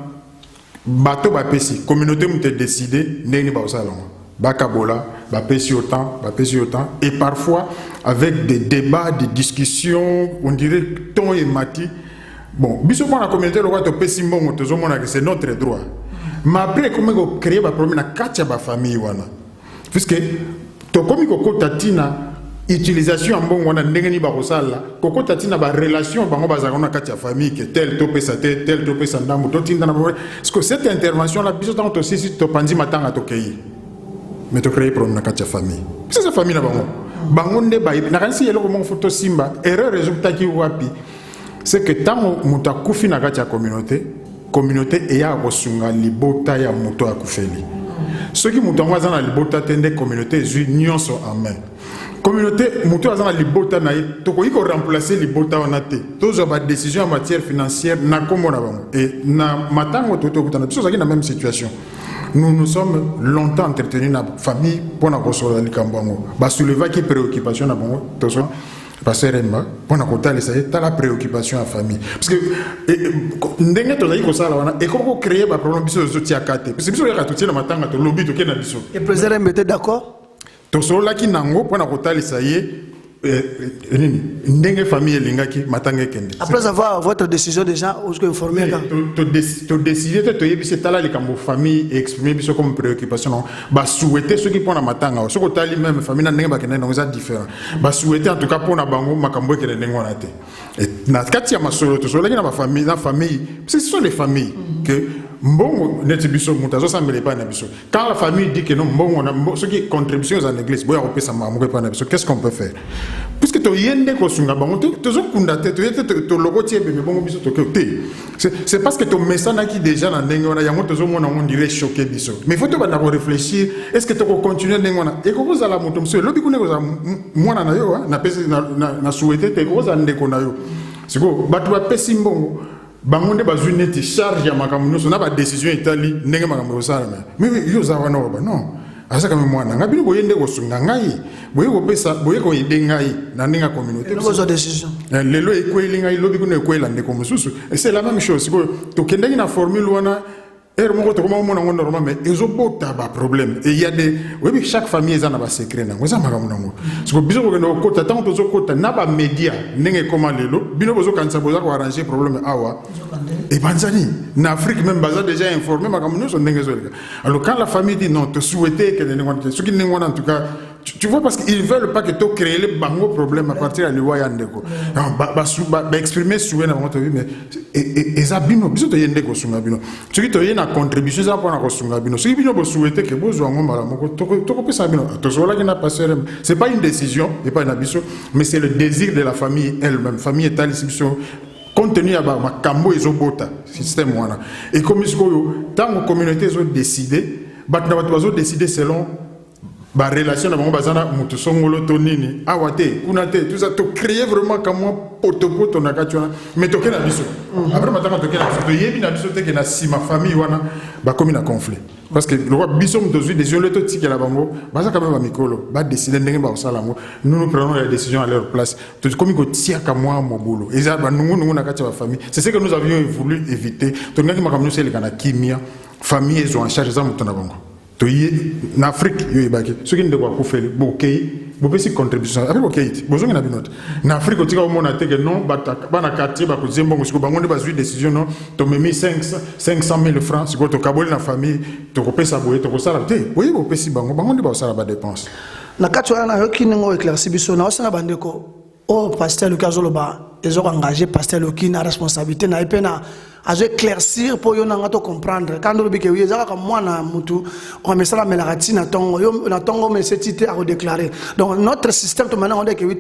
bato ba pesi communauté mu te décider ndenge ba osala bakabola bapesi autant et parfois avec des débats des discussions on dirait ton et mati bon biso pour la communauté le roi to pesi mbongo to zomona que c'est notre droit mais après comment créer ba problème na katia ba famille wana puisque to komi ko tatina utilisation mbongo wana ndenge ni ba kosala ko tatina ba relation bango bazaka na katia famille que tel to pesa tel to pesa ndambo to tinda na parce que cette intervention là biso tant to sisi to pandi matanga to kei mais tu crées problème dans ta famille c'est sa famille là bango nde ba na kanisi yelo ko photo simba erreur résultat qui wapi c'est que tant muta kufi na kati ya communauté et ya kosunga libota ya muto akufeli ceux qui muta ngwa na libota tende communauté union so en main communauté muto azana libota na to ko iko remplacer libota wana te tozo ba décision en matière financière na kombo na bango et na matango toto kutana biso zaki na même situation. Nous nous sommes longtemps entretenus dans la famille pour nous consoler les cambongo. Bah soulever qui préoccupation na bongo, tous passer remba pour nous conter les t'as la préoccupation à famille. Parce que ndenge to zaki ko sala wana et comment créer ba problème biso zo tiakate. Parce que biso ya tout na matanga to lobby to kena biso. Et président mettez d'accord? To solo ki nango pour nous conter les ndenge famille lingaki matanga kende. Après avoir votre décision déjà où que informer quand to décider to yebise tala les kambo famille exprimer biso comme préoccupation ba souhaiter ceux qui pona matanga ce ko tali même famille na ndenge ba kende donc ça différent ba souhaiter en tout cas pona bango makambo kende ndenge wana te et na kati ya masolo to solo na famille ce sont les familles que mbongo neti biso mutazo sambele pa na biso quand la famille dit que non mbongo na ce qui contribution à l'église boya opesa mamuko pa na biso qu'est-ce qu'on peut faire puisque to yende ko sunga bango to zo kunda te to logo tie be bongo biso to te c'est parce que to messana qui déjà na ndenge wana yango to zo mona on dirait choquer biso mais faut to ba na réfléchir est-ce que to ko continuer ndenge wana et ko za la moto monsieur lobi ko ne ko za mwana na yo na pesi na souhaiter te ko za ndeko na yo siko batu ba pesi mbongo bango nde bazwi neti charge ya makambo nyonso na ba décision itali ndenge makambo osala mais yo za wana ba non asa kama mwana ngabi boyende ko sunga ngai boye ko pesa boye ko yede ngai na ndinga communauté nos décisions lelo ekweli ngai lobi ko ekwela ndeko mususu c'est la même chose ko to kendaki na formule wana moko to comment on a normal mais ils ont beau tabac problème et il y a des oui chaque famille ils en a ba secret na ngoza makamu nango parce que biso ko no kota tant to zo kota na ba média ndenge comment lelo bino bozo kanisa boza ko arranger problème awa et banzani na Afrique même baza déjà informé makamu no so ndenge zo alors quand la famille dit non te souhaiter que ndenge ce qui ndenge en tout cas tu vois parce qu'ils veulent pas que tu crées les bango problème à partir de loi yandeko ba exprimer souhait na moto mais et ça bino biso to yendeko sunga bino ce qui to yena contribution ça pour na kosunga bino ce qui bino bo souhaiter que bozo ngomala moko to ko pesa bino to zola ki na passer c'est pas une décision et pas une abiso mais c'est le désir de la famille elle-même famille est ali biso compte tenu à makambo ezobota système wana et comme isko yo tant communauté zo décider bat na bato bazo décider selon ba relation na bango bazana mutu songolo to nini awate kunate tout ça to créer vraiment comme moi poto na kationa mais to kena biso après mataka to kena biso to yebi na biso te ke na si ma famille wana ba comme na conflit parce que le roi biso mto zui des le to tikela bango baza quand même ba mikolo ba décider ndenge ba osala ngo nous prenons les décisions à leur place to comme ko tia ka moi mo bolo et ça ba nungu na katia ba famille c'est ce que nous avions voulu éviter to ngaki makamno sele kana kimia famille ils ont en charge ça mto na bango en Afrique, ceux qui ne doivent pas faire des contributions. Après, en Afrique, on a dit que non, dans le quartier, on a une décision, tu as mis 500 000 francs, si tu as une famille, tu as payé ça, tu as ça, tu as payé ça, tu as dépense. Na kati wana yoki ningo éclairci biso na osana bandeko o pasteur Lucas Zoloba ils ont engagé pasteur Luki na responsabilité na epena a éclaircir pour yo nanga to comprendre quand on bike oui zaka moi na mutu on met ça la melarati na tongo yo na tongo mais c'est tité à redéclarer donc notre système to maintenant on dit que oui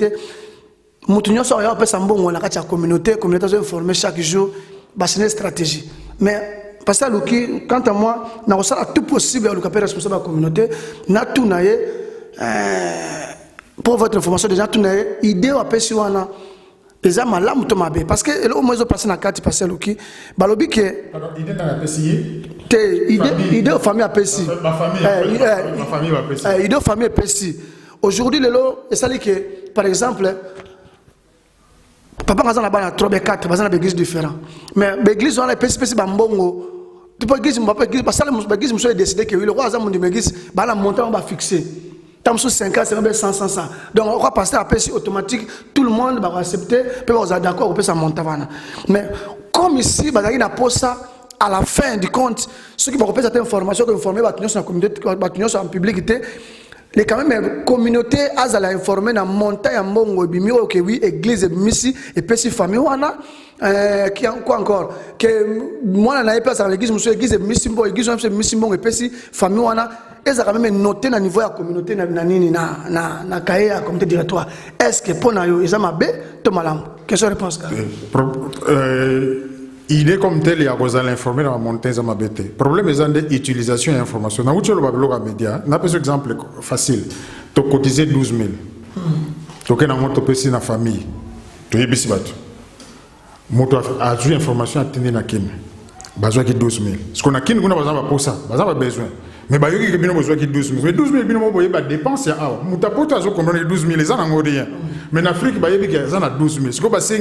mutu nyoso yo pesa mbongo na kati ya communauté zo informer chaque jour ba c'est une stratégie mais pasteur Luki quant à moi na osala tout possible à Luka responsable de la communauté na tout na pour votre information déjà tout na idée à pesi wana déjà malamu to mabe parce que le moins au passé na carte passer Luki balobi que alors idée dans la pesi idée aux familles à pesi ma famille va pesi idée aux familles pesi aujourd'hui le lot et ça dit que par exemple papa ngazana bana 3 4 bazana d'église différent mais l'église on a pesi bambongo tu peux église m'appelle église parce que l'église monsieur décidé que le roi azam de l'église bana montant on va fixer. Tant sur 5 ans, c'est 100. Donc, on va passer à PSI automatique, tout le monde va accepter, puis on va d'accord, on peut s'en monter. Mais comme ici, il y a ça, à la fin du compte, ceux qui vont repérer cette information, qui vont informer la communauté, en public, les quand même communauté a la informer dans montagne en bongo bimio que oui église missi et PSI famille wana qui quoi encore que moi na pas dans l'église monsieur église missi bon église missi bon et PSI famille wana et ça quand même noté na niveau de la communauté na nini na cahier à comité directoire est-ce que pour na yo ils ont bé to malam question réponse il est comme tel, il y a besoin d'informer dans la montagne de le problème est l'utilisation et l'information. Dans le média, on a un exemple facile. Tu as cotisé 12 000. Tu as cotisé dans la famille. Tu as besoin d'information à tenir dans la besoin de 12 000. Ce qu'on a besoin de ça, besoin. Mais il y a besoin de 12 000. Mais 12 000, il y a des dépenses. Mutapoto a combien 12 000, ça n'a rien. Mais en Afrique, il y a 12 000. Ce qu'on a besoin,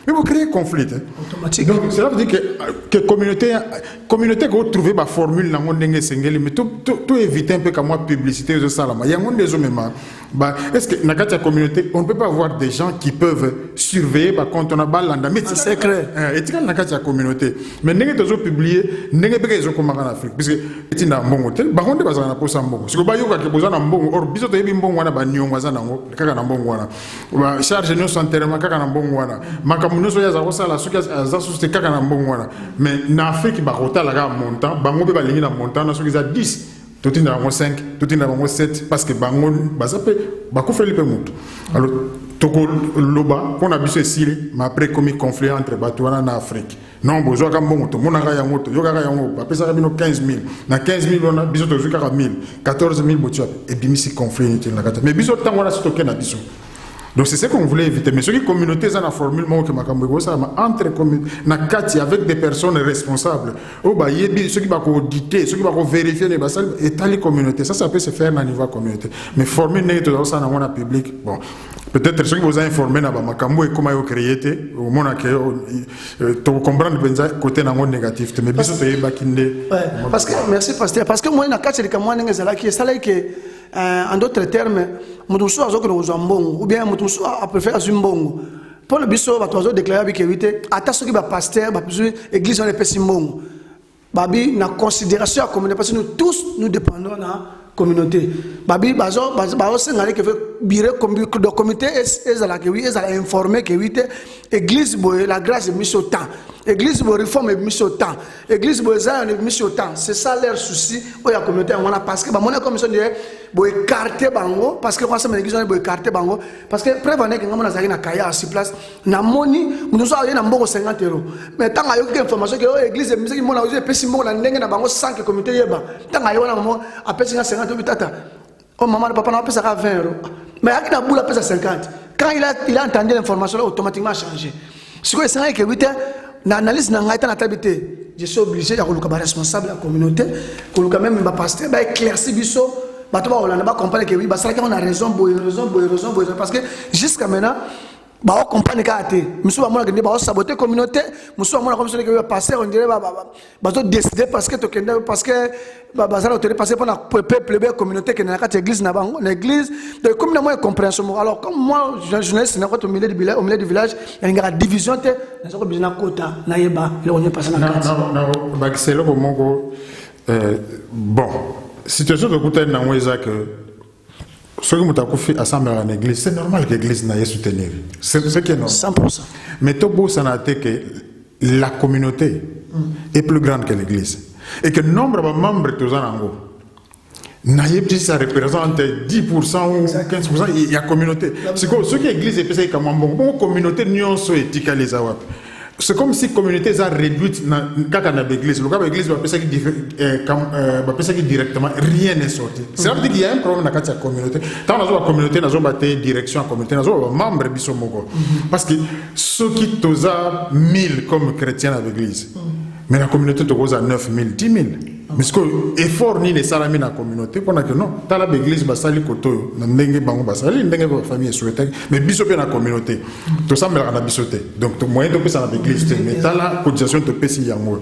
mais vous créez un conflit. Automatique. Donc, cela veut dire que la communauté qui a trouvé la formule, mais tout éviter un peu comme moi, publicité, il y a des hommes. Est-ce que dans la communauté, on ne peut pas avoir des gens qui peuvent surveiller quand on a balle dans le secret. Et tu as dans la communauté. Mais nous avons publié, nous avons en Afrique. Parce que tu as un bon hôtel, on ne peut pas avoir un bon. Si vous avez un bon, or, biso to bon wana ba nyonga za nango kaka na mbongo wana ba charge nyo santerema kaka na mbongo wana makamuno so ya za kosala suka za susite kaka na mbongo wana mais na Afrique ba kotala ka montant bango be ba lingi na montant na suka za 10 tout in na 5 tout in na 7 parce que bango bazape ba ko feli pe mutu alors toko loba qu'on a biso sili mais après comme conflit entre batouana na Afrique non bozo ka mbongo to monaka ya moto yoka ka yango ba pesa ka bino 15 000 na 15 000 on a biso to zuka ka 1000 14 000 botu et bimisi conflit ni na kata mais biso tango na sito na biso. Donc c'est ce qu'on voulait éviter. Mais ceux qui communauté ça na formule que makambo ça entre na kati avec des personnes responsables. Oh bah yebi ceux qui va auditer, ceux qui va vérifier les basal et tali communauté. Ça peut se faire à niveau communauté. Mais formule n'est tout ça dans le public. Bon, peut-être ceux qui vous informer na ba makambo et comment yo créer au monde que to comprendre benza côté na monde négatif. Mais biso to yeba kinde. Parce que merci pasteur parce que moi na kati de kamwa ngezala qui ça là que en d'autres termes, mutusu azokero uzambongo ou bien mutusu a préféré azumbongo. Pour le biso batozo déclarer avec éviter ata soki ba pasteur ba église on est pesimbongo. Babi na considération à communauté parce que nous tous nous dépendons de la communauté. Babi bazo sengale que bire de comité est la que oui est informé que oui église boye la grâce est mise au temps. Église pour réforme et mission au temps. Église pour mission au temps. C'est ça leur souci. Il y a communauté on a parce que mon commission de pour écarter bango parce que quand ça l'église on pour écarter bango parce que prévenir que on a zaki na kaya sur place na moni nous avons na mboko 50 €. Mais tant ayo que information que l'église musique mon a usé pesi mboko na ndenge na bango 5 communauté yeba. Tant ayo na maman a pesi 50 € tata. Oh maman papa na pesa 20 €. Mais à qui na boule pesa 50. Quand il a entendu l'information là automatiquement changé. Si quoi c'est que 8 l'analyse n'a pas été je suis obligé de être responsable de la communauté pour quand même pasteur éclaircir biso on va comprendre que oui on a raison parce que jusqu'à maintenant on comprend que monsieur va moi saboter communauté monsieur va moi comme ça que passer on dirait décider parce que bazar autorité passer pour la peuple communauté que na église na bango l'église de comme moi compréhension alors comme moi journaliste na ko au milieu du village il y a une division te na ko bizina kota na yeba le on passer na kati non bakiselo ko moko bon situation de kota na mweza que ce que muta kufi assemblée à l'église c'est normal que l'église na soutenir c'est ce qui est normal 100%. Mais tout beau ça n'a été que la communauté est plus grande que l'église et que le nombre de membres tous en ango n'ayez ça représente 10% ou 15% il y a communauté c'est que ce qui l'église est pesé comme bon communauté n'yon so éthique les awap c'est comme si la communauté a réduite dans l'église. Le cas de l'église va penser que directement rien n'est sorti. C'est vrai qu'il y a un problème dans la communauté. Quand on a la communauté, on a une direction à la communauté, on a des membres qui sont parce que ceux qui ont 1000 comme chrétiens à l'église, mais la communauté a 9000, 10 000. Mais ce que effort ni les salami dans la communauté, pendant que non, dans l'église, basali koto, n'engue bango basali, n'engue famille souhaité, mais bisoté dans la communauté. Tout ça, mais on a bisoté. Donc, moyen de passer dans l'église, mais dans la cotisation de péci yango.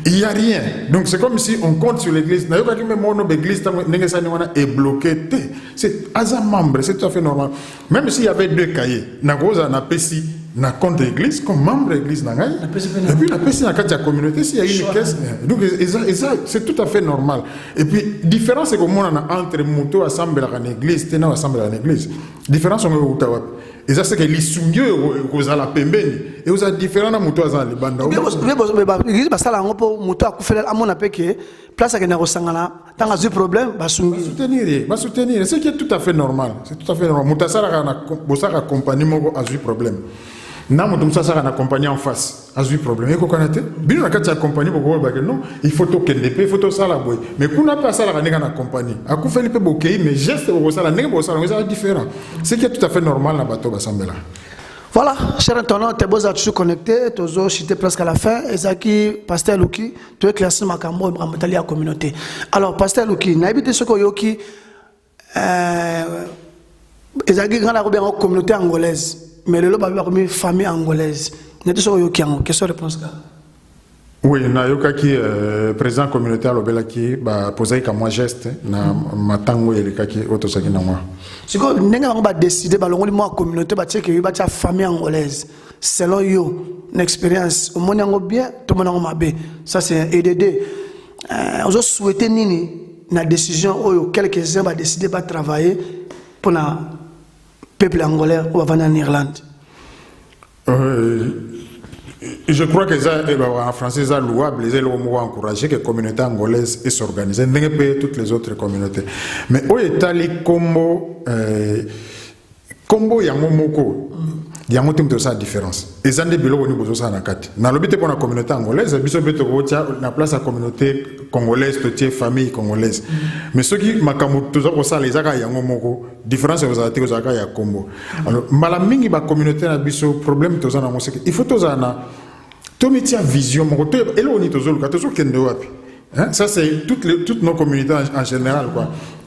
Il y a rien. Donc, c'est comme si on compte sur l'église. N'a pas que même mon église, n'engue ça est bloqué. C'est hasard membre, c'est tout à fait normal. Même s'il y avait 2 cahiers, n'a pas na péci. Na compte l'église comme membre de l'église et puis la personne dans la communauté s'il y a une caisse donc c'est tout à fait normal et puis différence c'est comme on a entre moto assemblée à l'église tena assemblée à l'église différence on est au et ça c'est que les sungyo aux à la pembeni et aux a différents moto à les banda l'église ba sala ngo po moto akufela amona peke place à na rosangana tant a eu problème ba soutenir c'est qui est tout à fait normal moto sala na bosaka compagnie moko a eu problème. Na mutum sasa kana compagnie en face a eu problème et ko kanate bino na kati ya compagnie boko ba que non il faut to kende pe faut to sala boy mais kuna pas sala kana na compagnie a ku feli pe bokei mais geste boko sala ndenge boko sala c'est différent c'est qui est tout à fait normal na bato basambela. Voilà, chers internautes, tu es beau toujours connecté, tu es cité presque à la fin. Ezaki, Pasteur Luki, tu es classé dans la communauté. Alors, Pasteur Luki, n'habite ce que yoki, Ezaki grand la communauté angolaise. Mais le lot a une famille angolaise. Qu'est-ce que réponse là? Oui, na yoka qui président communautaire lobela qui ba poser comme moi geste na matango et le kaki autosaki na moi. C'est quoi nenga on va décider ba longoli moi communauté ba checker ba ta famille angolaise. Selon yo, une expérience au monde ngo bien, tout le monde mabe. Ça c'est un EDD. On a souhaité nini na décision où quelques-uns va décider de travailler pour la peuple angolais ou avant en Irlande. Je crois que ça, en français, c'est louable, les élèves ont encouragé que la communauté angolaise s'organise, toutes les autres communautés. Mais au Italie, combo yamomoko, il y a une différence. Et ça, c'est dans le pour la communauté angolaise, la place à la communauté congolaise, la famille congolaise. Mais ceux qui m'ont dit les Zaka Yamomoko, différence aux Zaka ya Combo. Alors, malamingi la communauté a un problème, il faut que tu aies une vision, ça c'est toutes nos communautés en général.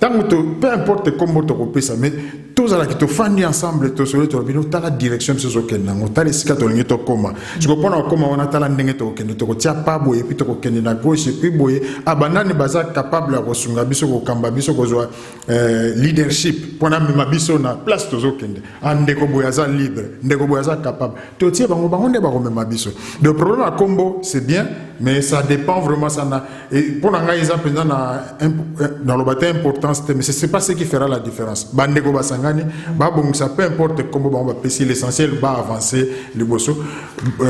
Peu importe comment tu fais ça, mais tous qui te font ensemble, tu as la direction de ce que tu as les cicatrices de l'unité comment. Je comprends comment on a la ligne tu as pas boy, puis tu as la gauche, et puis boy, abanani baza capable de resunga biso ko kamba biso ko leadership, pour na biso na place to zokende. Andeko boyaza libre, ndeko boyaza capable. Tu tiens bango bango ne ba ko biso. Le problème à Combo, c'est bien, mais ça dépend vraiment ça na et pour dans le bataille importance mais c'est pas ce qui fera la différence. Bandeko basanga sangani ba bon ça peu importe comment on va passer l'essentiel ba avancer le bosso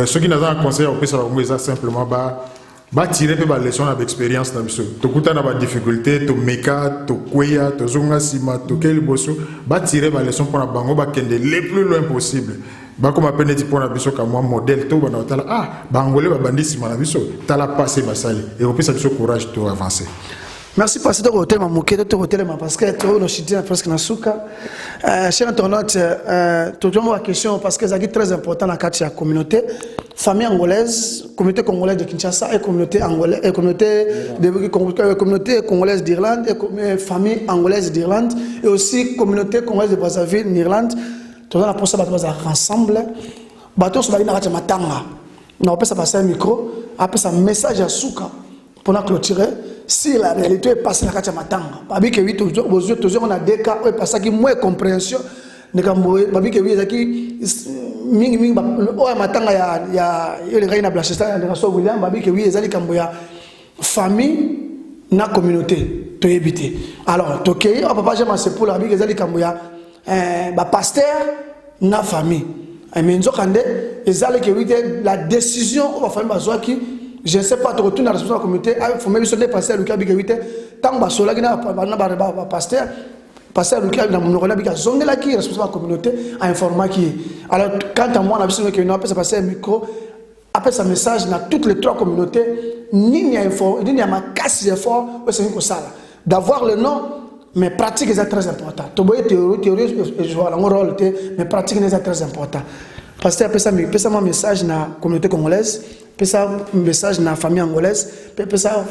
ce qui nous a conseillé au pesa bango ça simplement ba tirer pe ba leçon avec expérience na biso to kuta na ba difficulté to meka to kweya to zonga sima to quel bosso ba tirer ba leçon pour na bango ba kende le plus loin possible ba comme appelle dit pour na biso comme modèle to ba na tala bangolais ba bandi sima na biso tala passer ba sali et au pesa biso courage to avancer. Merci parce que tu as moqué de hôtel parce que tu as chité presque na souka. Cher internaute, tu as une question parce que c'est très important dans la communauté famille angolaise, communauté congolaise de Kinshasa et communauté angolaise et communauté congolaise d'Irlande et famille angolaise d'Irlande et aussi communauté congolaise de Brazzaville en Irlande. Tu as la possibilité de ensemble. Bateau sur la ligne matanga. On peut passer un micro, après ça message à souka pour clôturer. Si la réalité est passée dans la matanga, babi que oui toujours on a des cas où passé qui moins compréhension ne kamboé babi que oui zaki mingi o matanga ya le reina Blachester de Raso William babi que oui ezali kamboya famille na communauté to éviter alors toké o papa j'aime c'est pour la babi que ezali kamboya ba pasteur na famille mais nzokande ezali que oui la décision o famille bazwaki. Je ne sais pas, tu retournes à la responsable de la communauté, il faut même se dépasser à Lucas Bigavite, tant que cela qui n'a pas pasteur, passer à Lucas Bigavite, zonge là qui est responsable de la communauté, à informer qui est. Alors, quand à moi, on a besoin que nous appelle passer un micro, après ce message dans toutes les trois communautés, ni n'y a ma casse d'effort, c'est une ça. D'avoir le nom, mais pratique est très important. Tu vois, théorie, je vois le rôle, mais pratique est très important. Pasteur, après ça, un message dans la communauté congolaise. Pesa message na famille angolaise, pesa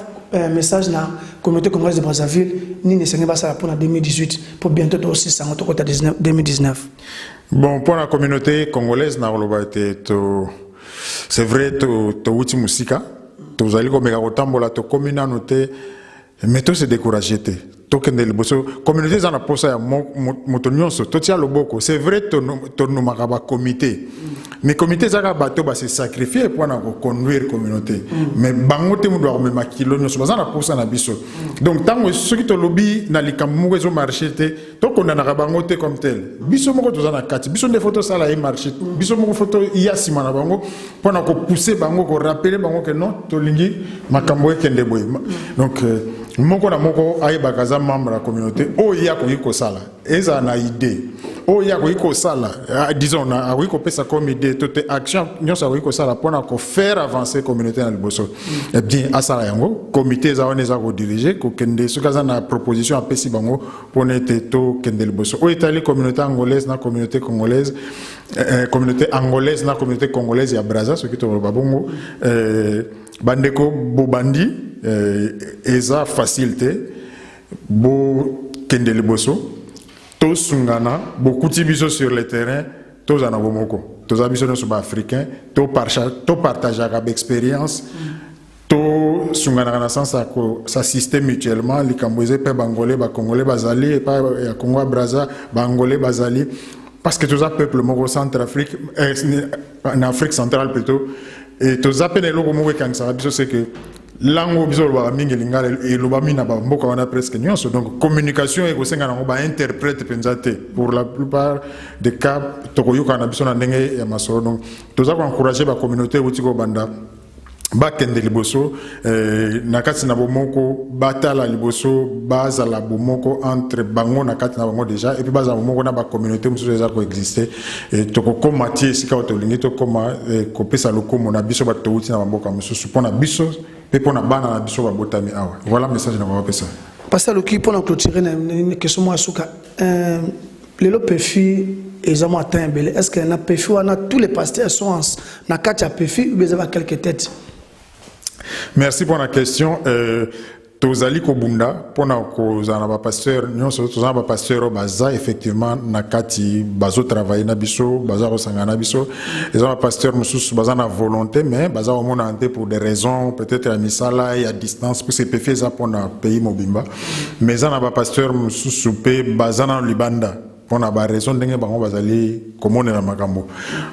message na communauté congolaise de Brazzaville, ni ne sengeba ça pour 2018 pour bientôt aussi ça en 2019. Bon pour la communauté congolaise na c'est vrai to wuti musika, to zali ko mega otambola to communauté mais to se décourager te. Tokende le bosso communauté za na posa ya motonyonso to tia loboko c'est vrai to no makaba comité mais comité za ka bato ba se sacrifier pour na conduire communauté mais bango te mu doit me makilo nyonso ba za na posa na biso donc tango soki to lobby na likambo mo zo marché te to kona na bango te comme tel biso moko to za na kati biso ne photo sala e marché biso moko photo ya sima na bango pour na ko pousser bango ko rappeler bango que non to lingi makambo e kende boy donc moko na moko ay bakaza membre de la communauté o ya ko iko sala eza na idée o ya ko iko sala disons na ko pesa comme idée toute action nyosa ko iko sala pour na ko faire avancer communauté na liboso et bien asala yango comité za oneza ko diriger ko kende sukaza na proposition apesi bango pour nete to kende liboso o itali communauté angolaise na communauté congolaise communauté angolaise na communauté congolaise ya Brazza ce qui to babongo bandeko bobandi eza facilité bo kende liboso to sungana beaucoup de biso sur le terrain to zana bomoko to za biso no ba africain to partager avec expérience to sungana na sens ko s'assister mutuellement likamboze pe bangolais ba congolais bazali pa ya Congo Brazza bangolais bazali parce que tous les peuples moko Centrafrique en Afrique centrale plutôt et tous les peuples loko moko kan ça c'est que lango biso ba mingi lingala et lo ba mina ba mboka wana presque nyonso donc communication et kosenga na ba interprète penzate pour la plupart des cas tokoyoka na biso na ndenge ya masolo donc tous a encourager ba communauté utiko banda ba kende liboso na kati na bomoko batala liboso baza la bomoko entre bango na kati na bango déjà et puis baza bomoko na ba communauté muso déjà ko exister et toko komati sika otolingi to koma ko pesa lokomo na biso ba touti na mboka muso supona biso pe pona bana na biso ba botami awa voilà message na ba pesa pasteur Luki pour clôturer une question moi suka le PFI exactement atteint belé est-ce que na PFI wana tous les pasteurs sont na kati ya PFI ou bien ça quelques têtes. Merci pour la question. Tozali Kobunda, pour na pasteur, nous sommes pasteur baza effectivement nakati bazo travailler na biso, baza osanga na biso. Les hommes pasteurs mususu baza na volonté mais baza au monde ante pour des raisons peut-être à misala et à distance pour se faire ça pour na pays mobimba. Mais ça na pasteur mususu pe baza na libanda. pour na ba raison ndenge bango bazali komona na makambo.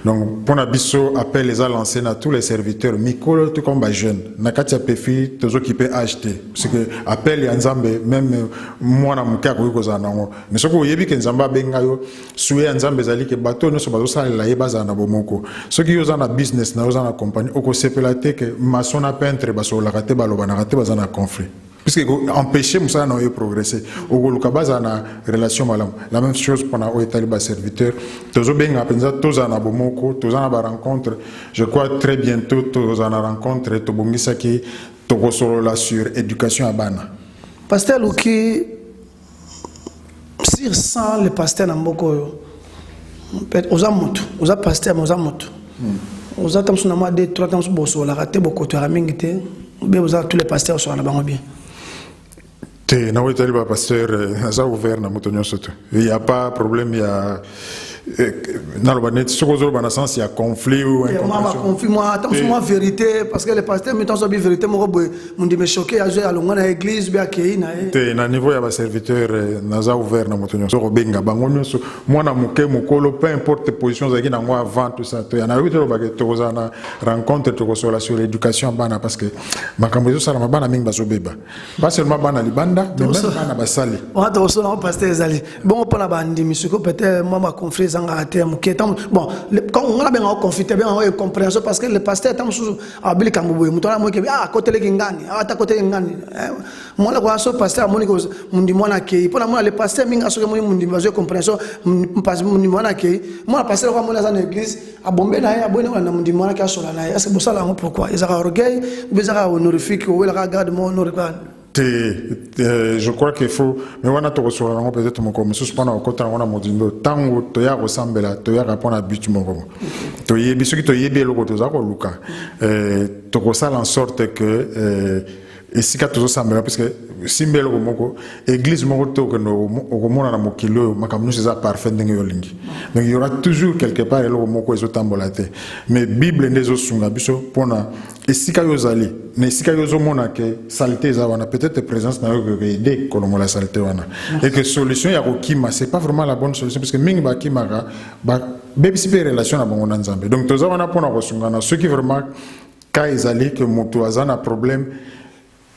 Donc pour na biso appel les a lancé na tous les serviteurs mikolo tout comme ba jeune na kati ya pefi tozo qui peut acheter parce que appel ya nzambe même moi na muka ko ko zanango mais soko yebi ke nzamba benga yo suye ya nzambe zali ke bato no so bazo sala la yeba za na bomoko soki yo za na business na yo za na compagnie oko sepela te ke maçon na peintre baso la kate baloba na kate baza na conflit. Puisque empêcher Moussa de progresser. Au Lukabaza na relation malam. La même chose pour nos États serviteurs. Tous bien après tous en abomoko, tous en rencontre. Je crois très bientôt tous en rencontre. Tous bongisa qui tous solo là sur éducation à Bana. Pasteur Luki, sur 100 le pasteur Namboko, aux amout, aux pasteurs, aux amout. Aux attentes sur nama 2-3 temps sur bosso, la raté beaucoup de ramingité. Bien vous avez tous les pasteurs sur la banque bien. Na wetali ba pasteur ça ouvert na motonyo soto. Il y a pas problème, il y a dans le banet sokozo bana sens il y a conflit ou incompréhension. Conflit moi attends moi vérité parce que les pasteurs mettons sur vérité mo dit me choqué à jouer à longa na église bien kei na te na niveau ya ba serviteur na za ouvert na motonyo so benga bango nyonso mwana muke mukolo peu importe position zaki na moi avant tout ça to ya na witelo ba ke to za na rencontre to kosola sur l'éducation bana parce que makambo zo sala mabana mingi bazobeba pas seulement bana libanda mais même bana basali on a aussi un pasteur ezali bon pour na bandi misuko peut-être moi ma conflit zanga atem ketam bon quand on a bien en conflit bien en compréhension parce que le pasteur tam sous abili kambuwe mutona mo ke ah côté le ngani ata côté ngani moi la so pasteur moni ko mundi mona ke pour moi le pasteur minga so moni mundi bazo compréhension pas mundi mona ke moi pasteur ko mona za na église a bombe na ya bone na mundi mona ke asola na est-ce que ça là pourquoi ils ont orgueil ou ils ont honorifique ou ils regardent mon honorifique. Je crois qu'il faut, mais on a tout reçu, peut-être mon commissaire, je pense qu'on a modindo, tant que tu as ressemblé là, tu as répondu à but mon commissaire. Tu as bien sûr que tu as bien le côté de Luca. Tu as ça en sorte que et si tu as semblé parce que si mbele ko moko église moko to que no ko mona na mokilo makamnu c'est ça parfait ndenge yolingi. Donc il y aura toujours quelque part le moko ezotambolate. Mais Bible ndezo sunga biso pona et si ka yozali mais si ka yozo mona que saleté za wana peut-être présence na yo que aider kolongo la saleté wana et que solution ya ko kima c'est pas vraiment la bonne solution parce que mingi ba kimaka ba bebisi pe relation na bango na nzambe. Donc toza wana pona ko sunga na ceux qui vraiment ka ezali que moto azana problème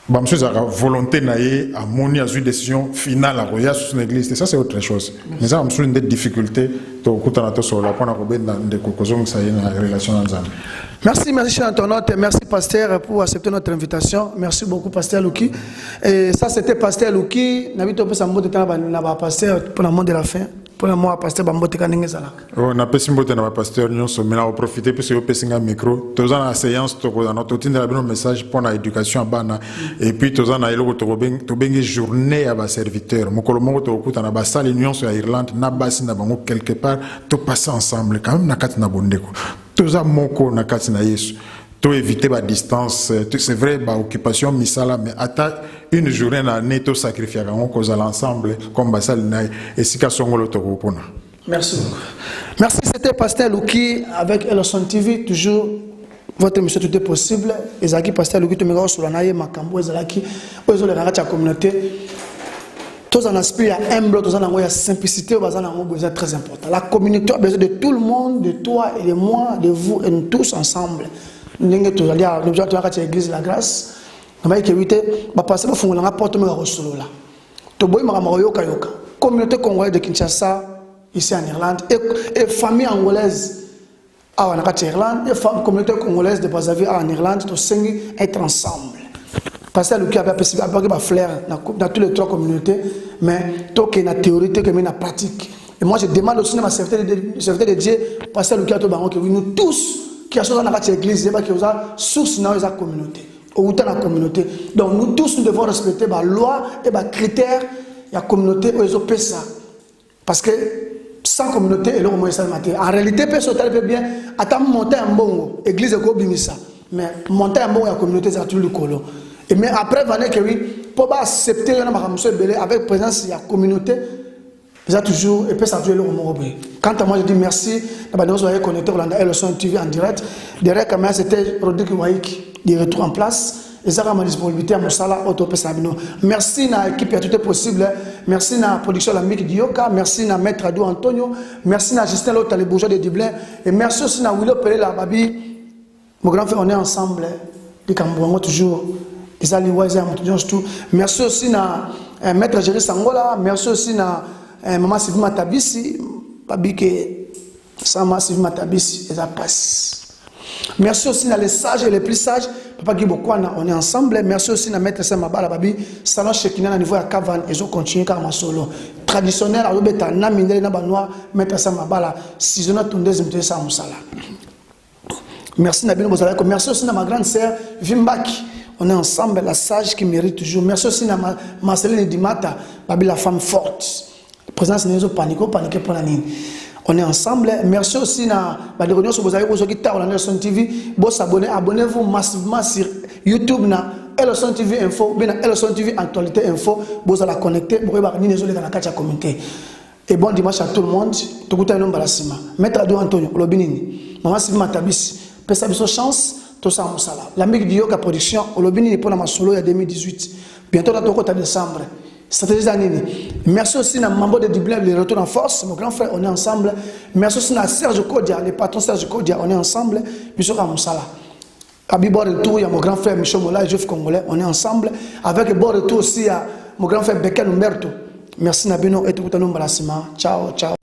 Bamsou a volonté naïe à moni à une décision finale à roya sur l'église et ça c'est autre chose. Mais ça Bamsou une difficulté to kutana to sur la pona ko ben de kokozong ça une relation ensemble. Merci cher internaute, merci pasteur pour accepter notre invitation. Merci beaucoup pasteur Luki. Et ça c'était pasteur Luki, nabito pe sambo tena ba pasteur pour le monde de la fin. Pour le mois pasteur Bambote Kanenge Zalak. On a passé mbote na pasteur nyonso mais on profiter parce que pesinga micro. Tous en séance to ko na to tinda bien message pour la éducation bana et puis tous en eloko to bengi journée à ba serviteur. Mokolo mongo to kuta na ba salle nyonso ya Irlande na basi na bango quelque part to passer ensemble quand même na kati na bondeko. Tous en moko na kati na Yesu. To éviter la distance, c'est vrai, bah occupation misala, mais à une journée na neto sacrifier on cause à l'ensemble comme basal naï et si kasongo le tokopona. Merci beaucoup. Merci, c'était pasteur Luki avec Elson TV toujours. Votre émission tout est possible. Ezaki pasteur Luki to mega sur la naïe makambo ezaki ozo le rangati la communauté. Tous en aspect à humble, tous en a simplicité, c'est très important. La communauté a besoin de tout le monde, de toi et de moi, de vous et nous tous ensemble. Nous avons l'église de la grâce. Nous avons évité de passer pour la porte de la communauté congolaise de Kinshasa, ici en Irlande, et famille angolaise en Irlande, et communauté congolaise de Brazzaville en Irlande, tous être ensemble. Pasteur Luki a un flair dans toutes les trois communautés, mais tout est la théorie, tout est la pratique. Et moi je demande aussi à ma serviteur de Dieu, Pasteur Luki a tout que nous tous, qui sommes dans l'église, qui sommes source dans la communauté, ou dans la communauté. Donc nous tous, nous devons respecter la loi et les critères de la communauté où ils ont fait ça. Parce que sans communauté, il y a un en réalité, personne ne peut bien attendre monter un bon église de Kobimisa. Mais monter un bon la communauté, c'est tout le colo. Et mais après, oui, pour accepter avec présence de la communauté, ils ont toujours, et puis ça a toujours le quant à moi, je dis merci. Nous sommes connectés à Elson TV en direct. Derrière la caméra, c'était Rodrigue Waïk, de retour en place. Et ça, ma disponibilité à mon salaire, merci à l'équipe, tout est possible. Merci à la production de la Mick Dioka. Merci à Maître Adou Antonio. Merci à Justin Lota, les bourgeois de Dublin. Et merci aussi à Willow Pereira, Babi. Mon grand frère, on est ensemble. Les Cambouango toujours. Les Aliwazes, tout. Merci aussi à Maître Jerry Sangola. Merci aussi à Maman Sylvie Matabisi. Babi, que ça m'a Sylvie Matabisi, et ça passe. Merci aussi à les sages et les plus sages. Papa Gibokwana, on est ensemble. Merci aussi à Maître Samabala Babi. Salon Chekina à niveau à Kavan. Ils ont continué car ma solo. Traditionnel, à l'obéta, Namindé, Nabanoa, Maître Samabala. Si je n'ai pas de ça, on sala. Merci Nabino Bozalako. Merci aussi à ma grande sœur Vimbaki. On est ensemble, la sage qui mérite toujours. Merci aussi à Marceline Dimata, Babi la femme forte. Présence n'est pas paniqué pour la ligne. On est ensemble. Merci aussi à la réunion sur vos amis qui ont Elson TV. Vous abonnez-vous massivement sur YouTube na Elson TV Info, bien Elson TV Actualité Info. Vous allez connecter. Vous allez dans la carte à commenter. Et bon dimanche à tout le monde. Tout le monde balasima. Maître Adou Antonio, Olobinini. Maman Sylvie Matabis. Pesa biso chance. Tout ça on sala. La Mick Dioka production. Olobinini pour la solo il y a 2018. Bientôt la toko en décembre. Stratégie d'année. Merci aussi à Mambo de Dublin, le retour en force. Mon grand frère, on est ensemble. Merci aussi à Serge Kodia, le patron Serge Kodia, on est ensemble. Puis sur Moussala. À Bibor Retour, il y a mon grand frère Michel Mola, Jeff Congolais, on est ensemble. Avec Bord Retour aussi, il y a mon grand frère Beken Umberto. Merci Nabino et tout le monde. Ciao, ciao.